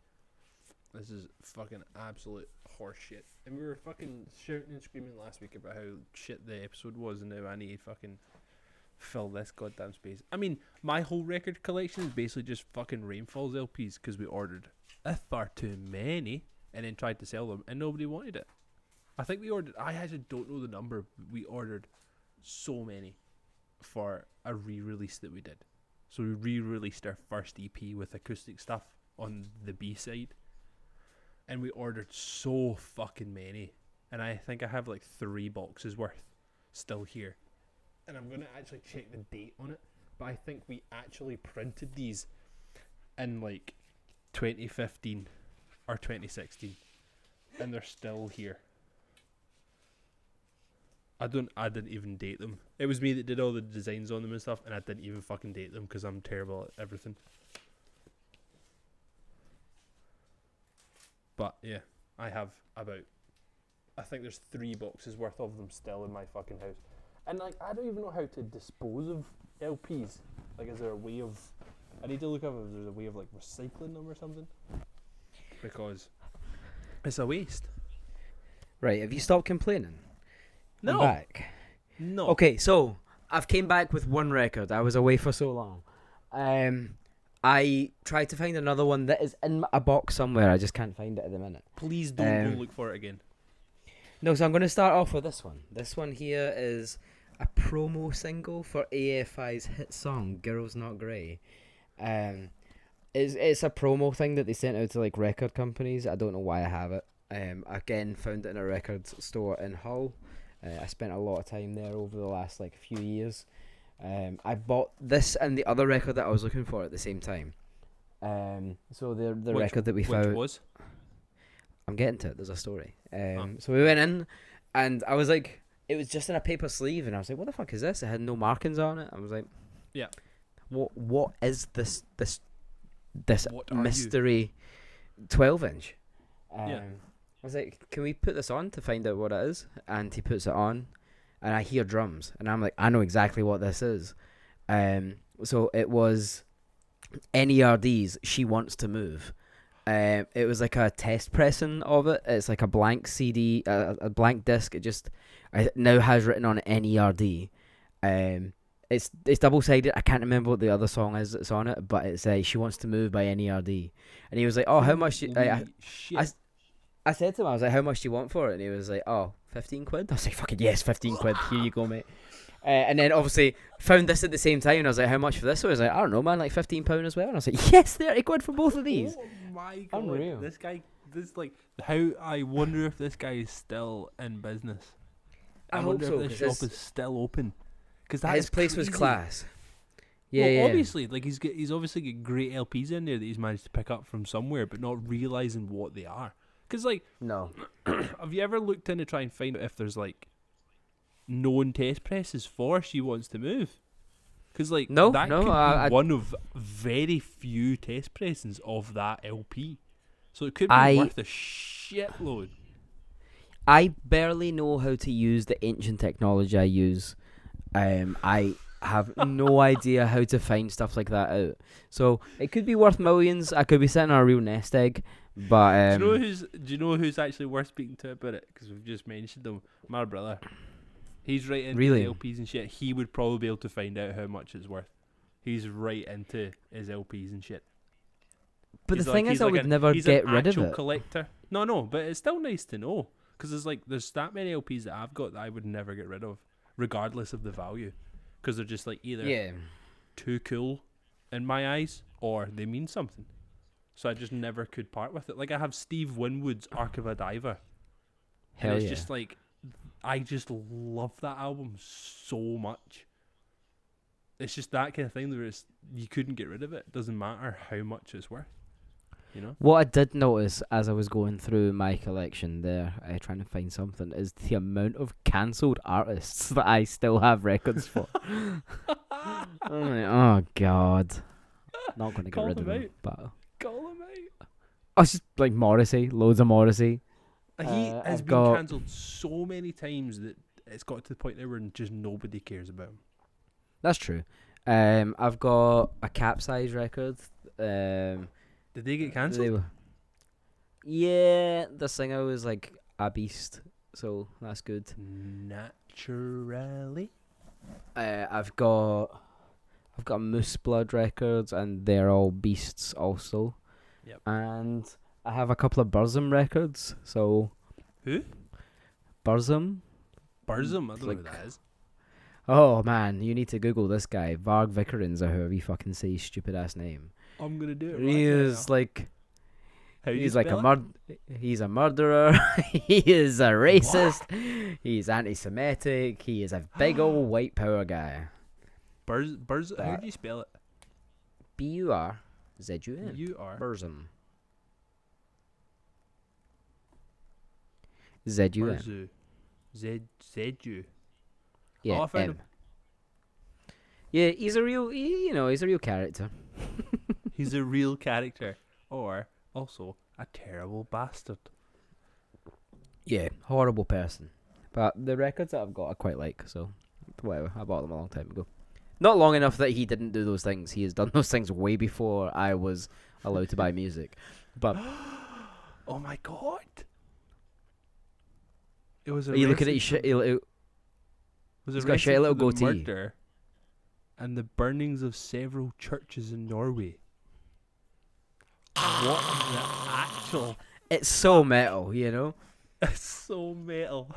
This is fucking absolute horse shit. And we were fucking shouting and screaming last week about how shit the episode was, and now I need to fucking fill this goddamn space. I mean, my whole record collection is basically just fucking Rainfall's LPs because we ordered far too many and then tried to sell them and nobody wanted it. I think we ordered, I actually don't know the number, but we ordered so many for a re-release that we did. So we re-released our first EP with acoustic stuff on the B side, and we ordered so fucking many, and I think I have like 3 boxes worth still here, and I'm gonna actually check the date on it, but I think we actually printed these in like 2015 or 2016, and they're still here. I didn't even date them. It was me that did all the designs on them and stuff, and I didn't even fucking date them because I'm terrible at everything. But yeah, I have I think there's 3 boxes worth of them still in my fucking house. And like, I don't even know how to dispose of LPs. Like, is there a way of, I need to look up if there's a way of like recycling them or something, because it's a waste. Right, have you stopped complaining? No. I'm back. No. Okay, so I've came back with one record. I was away for so long. I tried to find another one that is in a box somewhere. I just can't find it at the minute. Please don't go look for it again. No, so I'm going to start off with this one. This one here is a promo single for AFI's hit song, Girls Not Grey. It's a promo thing that they sent out to like record companies. I don't know why I have it. Again, found it in a record store in Hull. I spent a lot of time there over the last like few years. I bought this and the other record that I was looking for at the same time. So the record that we found. Which was? I'm getting to it. There's a story. So we went in, and I was like, it was just in a paper sleeve, and I was like, what the fuck is this? It had no markings on it. I was like, yeah. What is this What are mystery 12-inch? Yeah. I was like, can we put this on to find out what it is? And he puts it on, and I hear drums, and I'm like, I know exactly what this is. So it was NERD's She Wants to Move. It was like a test pressing of it. It's like a blank CD, a blank disc. It now has written on NERD. It's double-sided. I can't remember what the other song is that's on it, but it's She Wants to Move by NERD. And he was like, oh, how much... I said to him, I was like, how much do you want for it? And he was like, oh, 15 quid? I was like, fucking yes, 15 quid. Here you go, mate. And then obviously found this at the same time, and I was like, how much for this? So I was like, I don't know, man, like £15 as well. And I was like, yes, 30 quid for both of these. Oh my god. Unreal. I wonder if this guy is still in business. I hope so, if this shop is still open. Because his place was class. Obviously, like he's obviously got great LPs in there that he's managed to pick up from somewhere, but not realizing what they are. Because like, no, have you ever looked in to try and find out if there's like known test presses for She Wants to Move? Because like, that could be one of very few test pressings of that LP, so it could be worth a shitload. I barely know how to use the ancient technology I use. I have no idea how to find stuff like that out. So it could be worth millions. I could be sitting on a real nest egg. But do you know who's actually worth speaking to about it? Because we've just mentioned them. My brother. He's right into the LPs and shit. He would probably be able to find out how much it's worth. He's right into his LPs and shit. But the thing is, I would never get rid of it. Collector. No, but it's still nice to know. Because there's that many LPs that I've got that I would never get rid of, regardless of the value. Because they're just like either too cool in my eyes, or they mean something. So I just never could part with it. Like I have Steve Winwood's Ark of a Diver. Hell and it's just like, I just love that album so much. It's just that kind of thing where you couldn't get rid of it. It doesn't matter how much it's worth. You know? What I did notice as I was going through my collection there, trying to find something, is the amount of cancelled artists that I still have records for. I'm like, oh God. Not going to get rid of them. But call him out. Oh, it's just like Morrissey, loads of Morrissey. He has been cancelled so many times that it's got to the point now where just nobody cares about him. That's true. I've got a Capsize record. Did they get cancelled? Yeah, the singer was like a beast, so that's good. Naturally. I've got Moose Blood records, and they're all beasts also. Yep. And I have a couple of Burzum records. So who? Burzum. Burzum? I don't know who that is. Oh man, you need to Google this guy, Varg Vikernes, or however you fucking say his stupid ass name. I'm gonna do it right He now. is like How do you he's like spell it? he's a murderer. He is a racist. He's anti-Semitic. He is a big old white power guy. Burz. How do you spell it? Burzun. You are. Burzum. Zun. Burzu. Zedu. Yeah. Oh, I found M. him. Yeah, he's a real. He's a real character. He's a real character, or also a terrible bastard. Yeah, horrible person. But the records that I've got I quite like, so whatever. I bought them a long time ago. Not long enough that he didn't do those things. He has done those things way before I was allowed to buy music. But Oh my god! It was. are you looking at his arrested shit? was He's got a arrested shitty little for the goatee. murder and the burnings of several churches in Norway. What the actual? It's so metal, you know. It's so metal.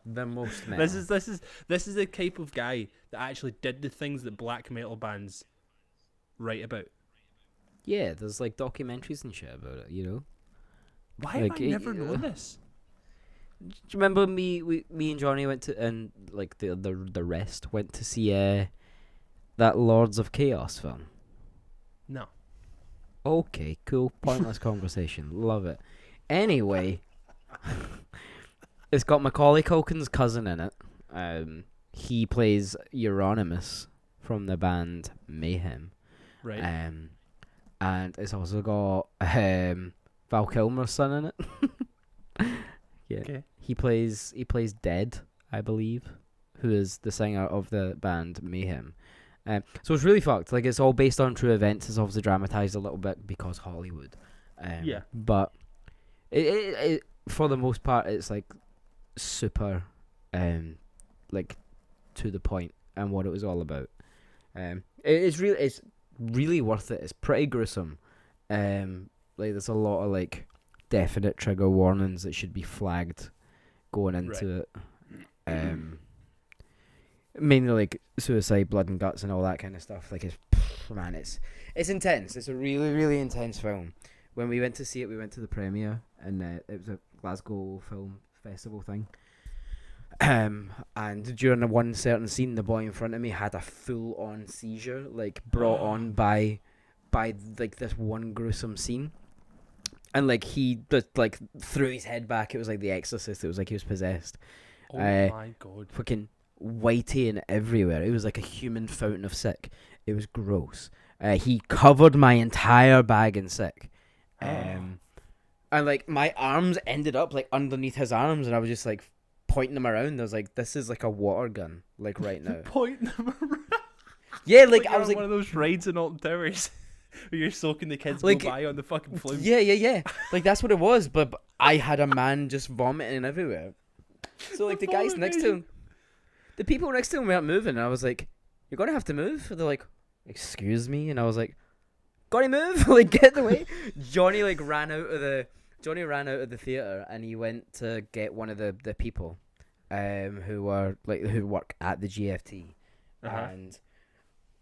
The most metal. This is the type of guy that actually did the things that black metal bands write about. Yeah, there's like documentaries and shit about it, you know. Why Like, have I never known this? Do you remember me and Johnny went to, and like the rest went to see that Lords of Chaos film? No. Okay, cool. Pointless conversation. Love it. Anyway, it's got Macaulay Culkin's cousin in it. He plays Euronymous from the band Mayhem. Right. And it's also got Val Kilmer's son in it. Yeah. Okay. He plays Dead, I believe, who is the singer of the band Mayhem. So it's really fucked. Like, it's all based on true events. It's obviously dramatized a little bit because Hollywood. Yeah. But it for the most part, it's like super, like to the point and what it was all about. It's really worth it. It's pretty gruesome. Like, there's a lot of like definite trigger warnings that should be flagged going into it. Mainly like suicide, blood and guts, and all that kind of stuff. Like, it's intense. It's a really, really intense film. When we went to see it, we went to the premiere, and it was a Glasgow Film Festival thing. And during the one certain scene, the boy in front of me had a full-on seizure, like brought on by like this one gruesome scene. And like he just like threw his head back. It was like The Exorcist. It was like he was possessed. Oh my god. Fucking whitey and everywhere. It was like a human fountain of sick. It was gross. He covered my entire bag in sick. And like my arms ended up like underneath his arms, and I was just like pointing them around. I was like, this is like a water gun, like right now. Pointing them around. Yeah, like You're I was on like one of those rides in Alton Towers where you're soaking the kids Like, go by on the fucking flume. Yeah. Like that's what it was. But I had a man just vomiting everywhere. So like the guys next to him, the people next to him weren't moving. And I was like, "You're gonna have to move." They're like, "Excuse me," and I was like, "Gotta move!" Like, get the way. Johnny ran out of the theater, and he went to get one of the people, who work at the GFT, and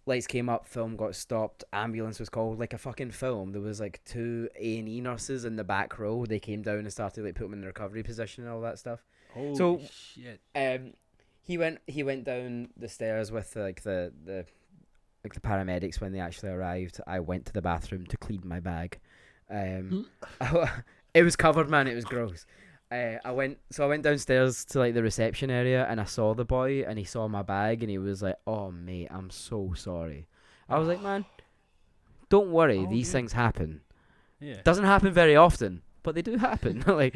lights came up, film got stopped, ambulance was called, like a fucking film. There was like 2 A&E nurses in the back row. They came down and started like putting him in the recovery position and all that stuff. Holy shit. He went down the stairs with the paramedics when they actually arrived. I went to the bathroom to clean my bag. It was covered, man. It was gross. I went downstairs to like the reception area, and I saw the boy, and he saw my bag, and he was like, "Oh mate, I'm so sorry." I was like, "Man, don't worry. These things happen. Yeah. Doesn't happen very often, but they do happen." Like,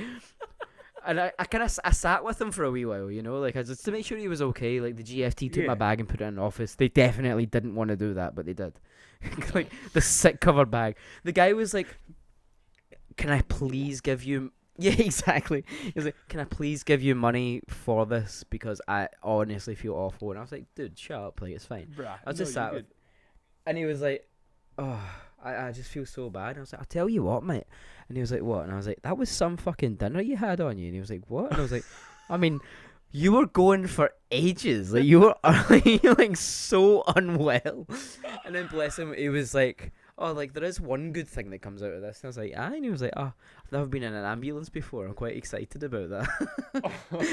and I sat with him for a wee while, you know, like just to make sure he was okay. Like the GFT took my bag and put it in the office. They definitely didn't want to do that, but they did. Like the sick covered bag. The guy was like, "Can I please give you?" Yeah, exactly. He was like, "Can I please give you money for this? Because I honestly feel awful." And I was like, "Dude, shut up. Like, it's fine." Bruh, I was just sat with, and he was like, "Oh, I just feel so bad." And I was like, "I'll tell you what, mate." And he was like, "What?" And I was like, "That was some fucking dinner you had on you." And he was like, "What?" And I was like, "I mean, You were going for ages. Like you were like so unwell. And then bless him, he was like, "Oh, like there is one good thing that comes out of this." And I was like, "Ah," and he was like, "Oh, I've never been in an ambulance before. I'm quite excited about that."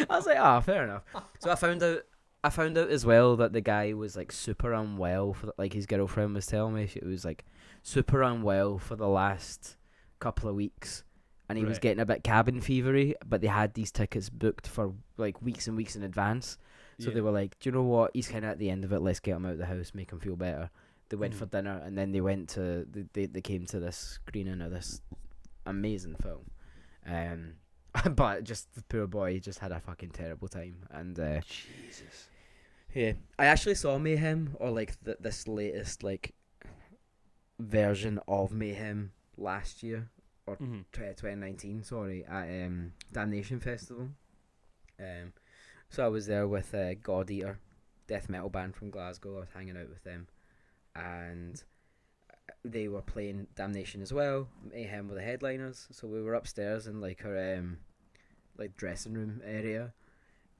I was like, "Ah, fair enough." So I found out as well that the guy was like super unwell for like his girlfriend was telling me she was like super unwell for the last couple of weeks. And he was Right. getting a bit cabin fevery, but they had these tickets booked for like weeks and weeks in advance. So Yeah. they were like, "Do you know what? He's kind of at the end of it. Let's get him out of the house, make him feel better." They went for dinner, and then they went to they came to this screening of this amazing film. But just the poor boy just had a fucking terrible time. And Jesus. yeah, I actually saw Mayhem, or like this latest like version of Mayhem last year. Or 2019, sorry, at Damnation Festival. So I was there with God Eater, death metal band from Glasgow. I was hanging out with them, and they were playing Damnation as well. Mayhem were the headliners, so we were upstairs in like our like dressing room area,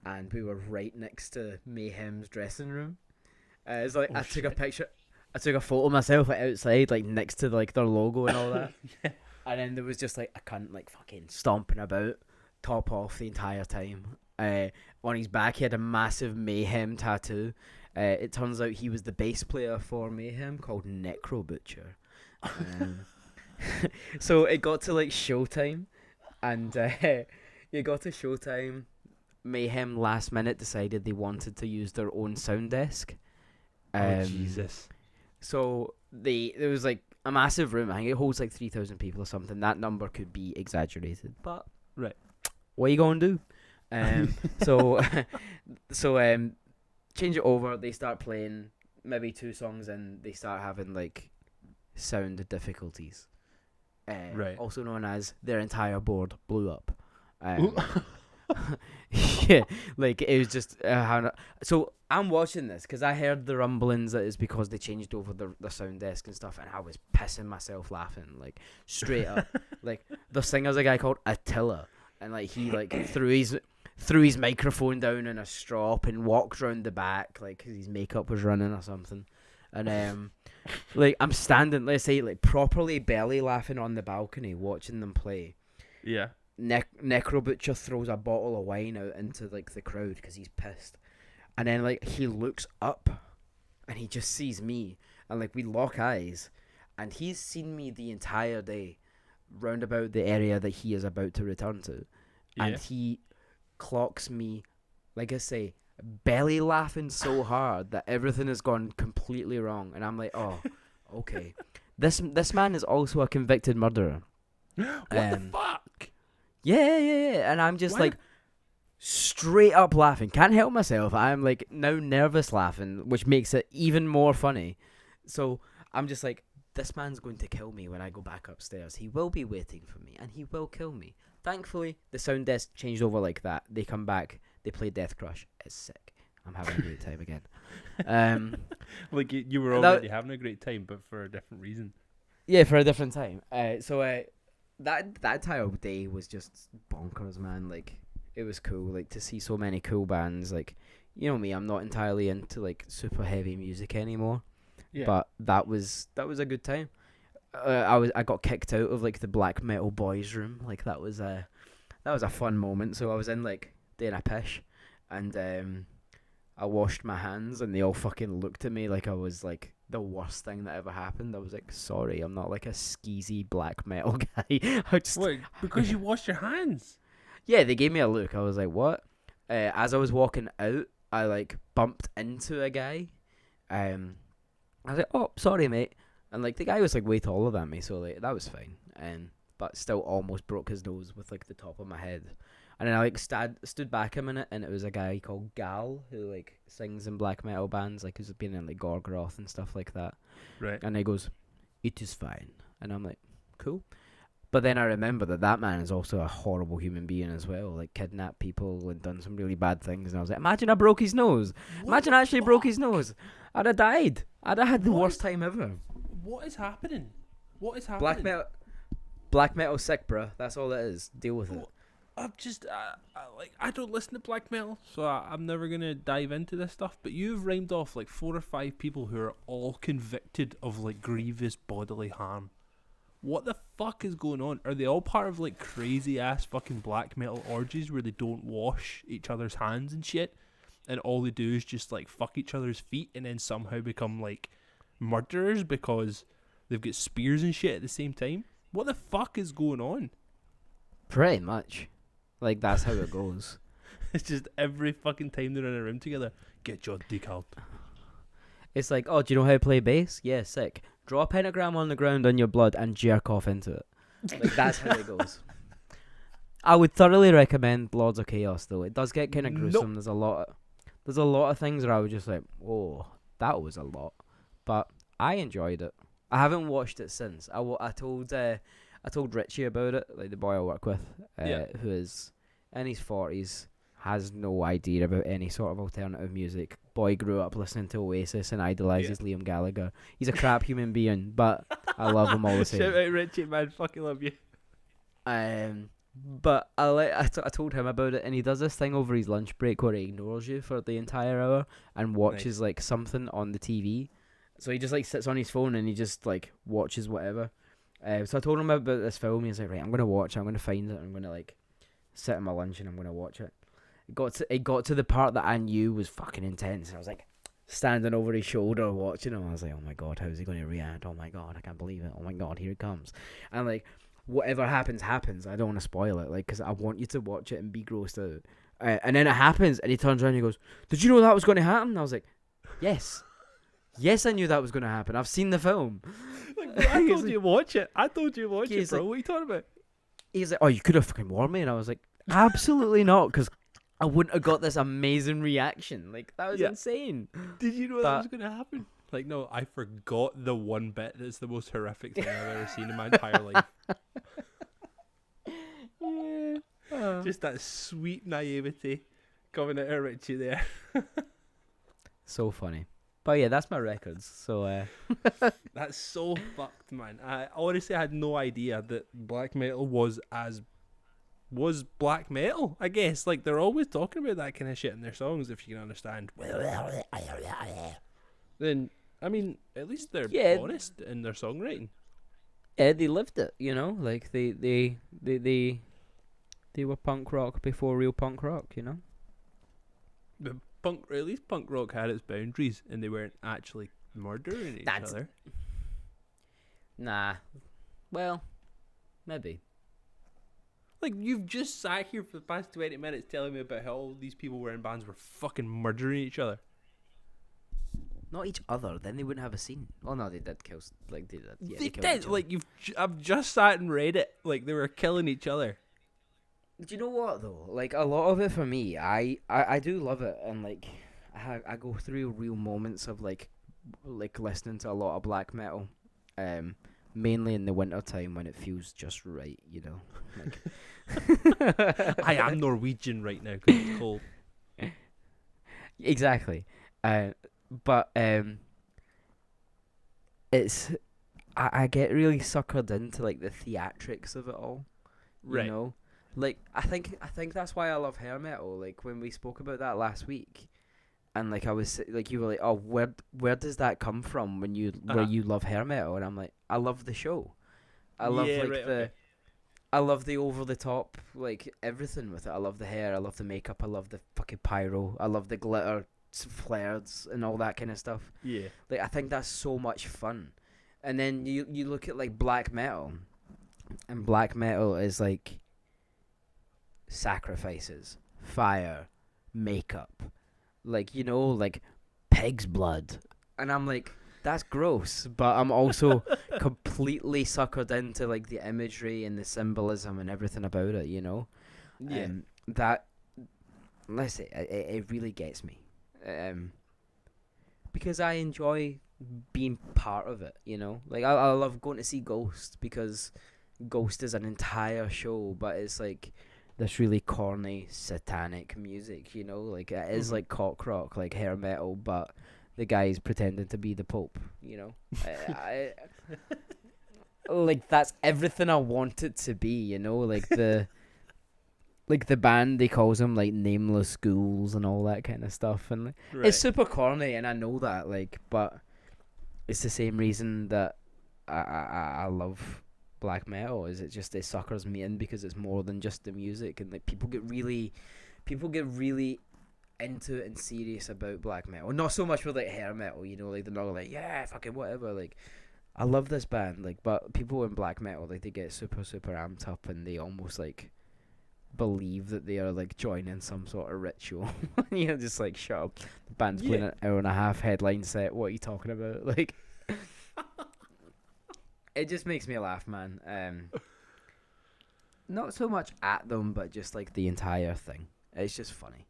and we were right next to Mayhem's dressing room. It's like I took a picture, I took a photo of myself outside, like next to like their logo and all that. Yeah. And then there was just like a cunt like fucking stomping about, top off the entire time. On his back he had a massive Mayhem tattoo. It turns out he was the bass player for Mayhem called Necro Butcher. So it got to like showtime, and it got to showtime. Mayhem last minute decided they wanted to use their own sound desk. Oh Jesus. So there was like a massive room. I think it holds like 3,000 people or something. That number could be exaggerated, but Right. what are you gonna do? So change it over. They start playing maybe 2 songs, and they start having like sound difficulties. Right. Also known as their entire board blew up. Yeah, like it was just so I'm watching this because I heard the rumblings that it's because they changed over the sound desk and stuff, and I was pissing myself laughing like straight up. Like the singer's a guy called Attila, and like he like threw his microphone down in a strop and walked round the back like 'cause his makeup was running or something. And like I'm standing, let's say, like properly belly laughing on the balcony watching them play. Yeah. Necro Butcher throws a bottle of wine out into like the crowd because he's pissed, and then like he looks up and he just sees me, and like we lock eyes, and he's seen me the entire day round about the area that he is about to return to, and he clocks me, like I say, belly laughing so hard that everything has gone completely wrong, and I'm like, oh, okay, this man is also a convicted murderer. What the fuck? Yeah. And I'm just like straight up laughing. Can't help myself. I'm like now nervous laughing, which makes it even more funny. So I'm just like, this man's going to kill me when I go back upstairs. He will be waiting for me, and he will kill me. Thankfully, the sound desk changed over like that. They come back, they play Death Crush. It's sick. I'm having a great time again. Like you were already having a great time, but for a different reason. Yeah, for a different time. So that entire day was just bonkers, man. Like it was cool, like to see so many cool bands. Like, you know me, I'm not entirely into like super heavy music anymore. Yeah. But that was a good time. I got kicked out of like the black metal boys room. Like that was a fun moment. So I was in like doing a pish, and I washed my hands, and they all fucking looked at me like I was like the worst thing that ever happened. I was like, sorry, I'm not like a skeezy black metal guy. Wait, because you washed your hands? Yeah, they gave me a look. I was like, what? As I was walking out, I like bumped into a guy. I was like, oh, sorry, mate. And like the guy was like way taller than me, so like that was fine. But still almost broke his nose with like the top of my head. And then I like stood back a minute, and it was a guy called Gal who like sings in black metal bands, like who's been in like Gorgoroth and stuff like that. Right. And he goes, "It is fine," and I'm like, cool. But then I remember that man is also a horrible human being as well, like kidnapped people and done some really bad things. And I was like, imagine I broke his nose. Imagine I actually broke his nose. I'd have died. I'd have had the worst time ever. What is happening? What is happening? Black metal sick, bruh. That's all it is. Deal with it. I'm just I don't listen to black metal, so I'm never gonna dive into this stuff. But you've rhymed off like 4 or 5 people who are all convicted of like grievous bodily harm. What the fuck is going on? Are they all part of like crazy ass fucking black metal orgies where they don't wash each other's hands and shit, and all they do is just like fuck each other's feet and then somehow become like murderers because they've got spears and shit at the same time? What the fuck is going on? Pretty much. Like, that's how it goes. It's just every fucking time they're in a room together, get your dick out. It's like, oh, do you know how to play bass? Yeah, sick. Draw a pentagram on the ground on your blood and jerk off into it. Like, that's how it goes. I would thoroughly recommend Lords of Chaos, though. It does get kind of gruesome. Nope. There's a lot of things where I was just like, whoa, that was a lot. But I enjoyed it. I haven't watched it since. I told Richie about it, like the boy I work with, who is in his 40s, has no idea about any sort of alternative music. Boy grew up listening to Oasis and idolizes Liam Gallagher. He's a crap human being, but I love him all the same. Shout out Richie, man, fucking love you. But I told him about it, and he does this thing over his lunch break where he ignores you for the entire hour and watches like something on the TV. So he just like sits on his phone and he just like watches whatever. So I told him about this film. He's like, right, I'm gonna watch it. I'm gonna find it. I'm gonna like sit at my lunch and I'm gonna watch it. It got to the part that I knew was fucking intense, and I was like standing over his shoulder watching him. I was like, oh my god, how's he gonna react? Oh my god, I can't believe it. Oh my god, here it comes. And like, whatever happens. I don't want to spoil it, like, because I want you to watch it and be grossed out. And then it happens, and he turns around and he goes, "Did you know that was going to happen?" And I was like, "Yes." Yes, I knew that was going to happen. I've seen the film. Like, bro, I told you to watch it. What are you talking about? He's like, "Oh, you could have fucking warned me." And I was like, "Absolutely not, because I wouldn't have got this amazing reaction. Like, that was insane." Did you know that was going to happen? Like, no, I forgot the one bit that's the most horrific thing I've ever seen in my entire life. Just that sweet naivety coming out of Richie there. So funny. But yeah, that's my records. So that's so fucked, man. I honestly had no idea that black metal was black metal. I guess like they're always talking about that kind of shit in their songs, if you can understand. Then I mean, at least they're honest in their songwriting. Yeah, they lived it, you know. Like they were punk rock before real punk rock, you know. But at least punk rock had its boundaries, and they weren't actually murdering each other. Nah. Well, maybe. Like, you've just sat here for the past 20 minutes telling me about how all these people were in bands were fucking murdering each other. Not each other, then they wouldn't have a scene. Oh no, they did kill. Like they did. Yeah, they did. Like I've just sat and read it. Like they were killing each other. Do you know what though? Like a lot of it for me, I do love it, and like I go through real moments of like listening to a lot of black metal, mainly in the winter time when it feels just right, you know. Like I am Norwegian right now because it's cold. Exactly, but it's I get really suckered into like the theatrics of it all, you know. Like I think that's why I love hair metal. Like when we spoke about that last week, and like I was like, you were like, oh, where does that come from when you where you love hair metal? And I'm like, I love the show. I love I love the over the top, like everything with it. I love the hair. I love the makeup. I love the fucking pyro. I love the glitter flares and all that kind of stuff. Yeah. Like I think that's so much fun. And then you look at like black metal, and black metal is like sacrifices, fire, makeup, like, you know, like pig's blood, and I'm like, that's gross, but I'm also completely suckered into like the imagery and the symbolism and everything about it, you know. That, listen, it really gets me, because I enjoy being part of it, you know. Like I love going to see Ghost, because Ghost is an entire show, but it's like this really corny satanic music, you know, like it is like cock rock, like hair metal, but the guy's pretending to be the Pope, you know. I like that's everything I want it to be, you know, like the like the band, they calls them like nameless ghouls and all that kind of stuff, and like, Right. it's super corny, and I know that, like, but it's the same reason that I love black metal. Is it just it suckers me in because it's more than just the music, and like people get really into it and serious about black metal. Not so much with like hair metal, you know, like they're not like, yeah, fucking whatever, like I love this band, like, but people in black metal, like, they get super amped up, and they almost like believe that they are like joining some sort of ritual. You know, just like, shut up, the band's playing an hour and a half headline set, what are you talking about? Like, it just makes me laugh, man. Not so much at them, but just like the entire thing, it's just funny.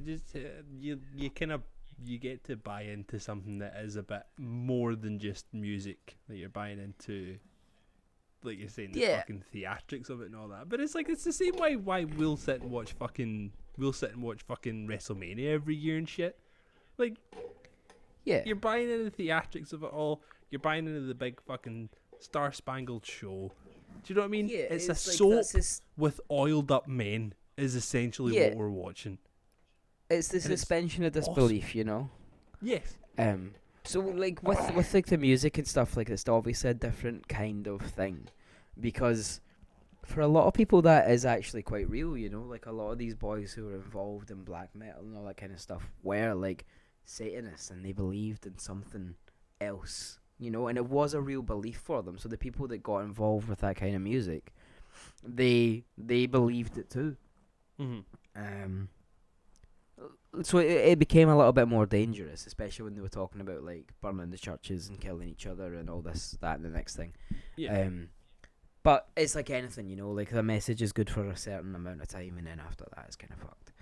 Just you kind of you get to buy into something that is a bit more than just music. Like, you're buying into, like you're saying, the fucking theatrics of it and all that. But it's like, it's the same way why we'll sit and watch fucking WrestleMania every year and shit. Like, you're buying into the theatrics of it all. You're buying into the big fucking Star Spangled Show. Do you know what I mean? Yeah, it's a like, soap with oiled up men is essentially what we're watching. It's the suspension of disbelief, awesome. You know. Yes. So like with like the music and stuff, like, it's obviously a different kind of thing, because for a lot of people that is actually quite real, you know. Like, a lot of these boys who are involved in black metal and all that kind of stuff were like Satanists, and they believed in something else, you know, and it was a real belief for them. So the people that got involved with that kind of music, they believed it too. Mm-hmm. So it became a little bit more dangerous, especially when they were talking about like burning the churches and killing each other and all this, that, and the next thing. Yeah. But it's like anything, you know, like the message is good for a certain amount of time, and then after that, it's kind of fucked.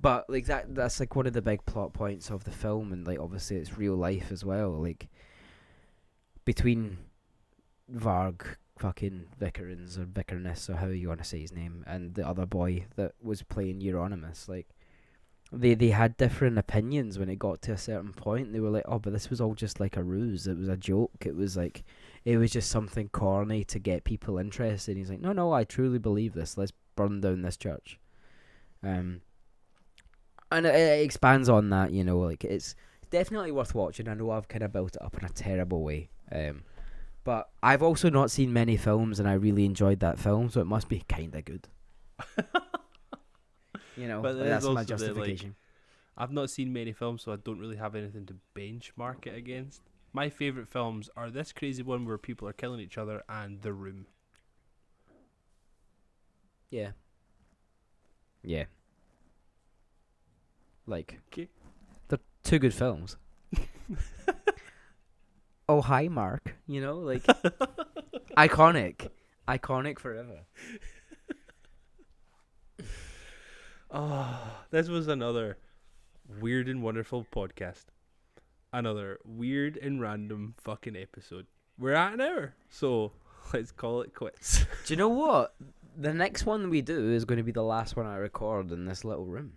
But like that's like one of the big plot points of the film, and like obviously it's real life as well. Like, between Varg fucking Vikernes or Vikernes, or how you want to say his name, and the other boy that was playing Euronymous, like, they had different opinions when it got to a certain point. They were like, oh, but this was all just like a ruse. It was a joke. It was like, it was just something corny to get people interested. He's like, no, I truly believe this. Let's burn down this church. And it expands on that, you know, like, it's definitely worth watching. I know I've kind of built it up in a terrible way. But I've also not seen many films, and I really enjoyed that film, so it must be kind of good. You know, but like, that's my justification. I've not seen many films, so I don't really have anything to benchmark it against. My favourite films are this crazy one where people are killing each other, and The Room. Yeah. Like, they're two good films. Oh, hi, Mark. You know, like, iconic forever. Oh, this was another weird and wonderful podcast. Another weird and random fucking episode. We're at an hour, so let's call it quits. Do you know what? The next one we do is going to be the last one I record in this little room.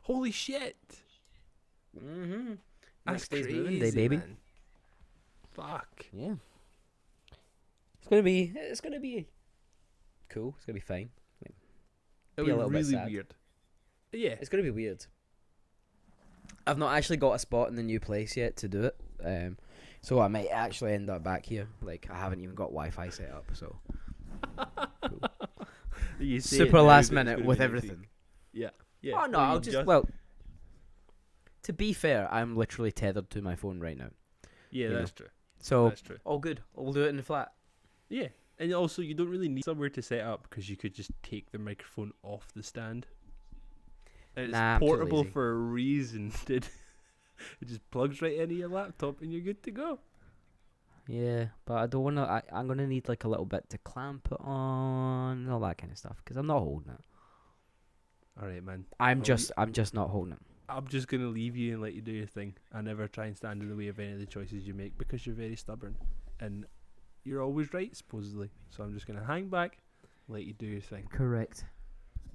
Holy shit! Mm-hmm. That's crazy, moving day, baby. Man. Fuck. Yeah. It's gonna be cool. It's gonna be fine. It Be a was little bit really sad. weird. Yeah. It's gonna be weird. I've not actually got a spot in the new place yet to do it. So I might actually end up back here. Like, I haven't even got Wi-Fi set up, so cool. You say super it now last that it's minute gonna with be everything. Yeah. Yeah. Oh no, Or I'll you just well. To be fair, I'm literally tethered to my phone right now. Yeah, you that's know. true. So That's true. all good. I'll do it in the flat. Yeah. And also, you don't really need somewhere to set up, because you could just take the microphone off the stand. And it's Nah, I'm too portable lazy. for a reason, dude. It just plugs right into your laptop and you're good to go. Yeah, but I don't wanna. I'm gonna need like a little bit to clamp it on, and all that kind of stuff, because I'm not holding it. Alright, man. I'm Well, just not holding it. I'm just going to leave you and let you do your thing. I never try and stand in the way of any of the choices you make, because you're very stubborn. And you're always right, supposedly. So I'm just going to hang back, let you do your thing. Correct.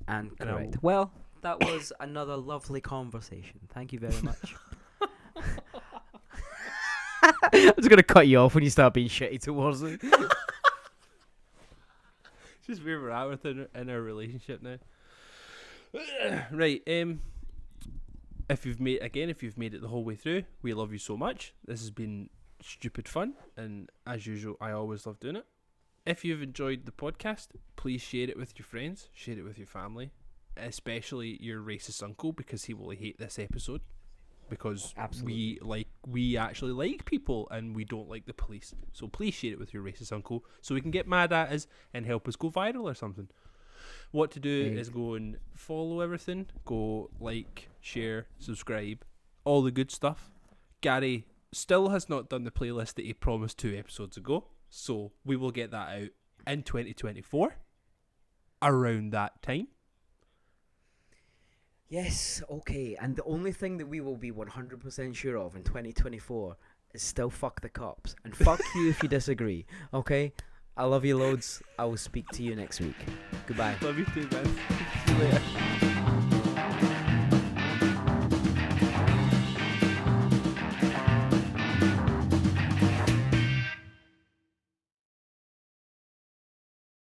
And And I correct. will- Well, that was another lovely conversation. Thank you very much. I'm just gonna cut you off when you start being shitty towards me. Just where we're at in our relationship now. Right. If you've made it the whole way through, we love you so much. This has been stupid fun, and as usual, I always love doing it. If you've enjoyed the podcast, please share it with your friends, share it with your family, especially your racist uncle, because he will hate this episode. Because Absolutely. we actually like people and we don't like the police. So please share it with your racist uncle so he can get mad at us and help us go viral or something. What to do is go and follow everything. Go like, share, subscribe, all the good stuff. Gary still has not done the playlist that he promised 2 episodes ago. So we will get that out in 2024. Around that time. Yes, okay. And the only thing that we will be 100% sure of in 2024 is still fuck the cops. And fuck you if you disagree, okay? I love you loads. I will speak to you next week. Goodbye. Love you too, man. See you later.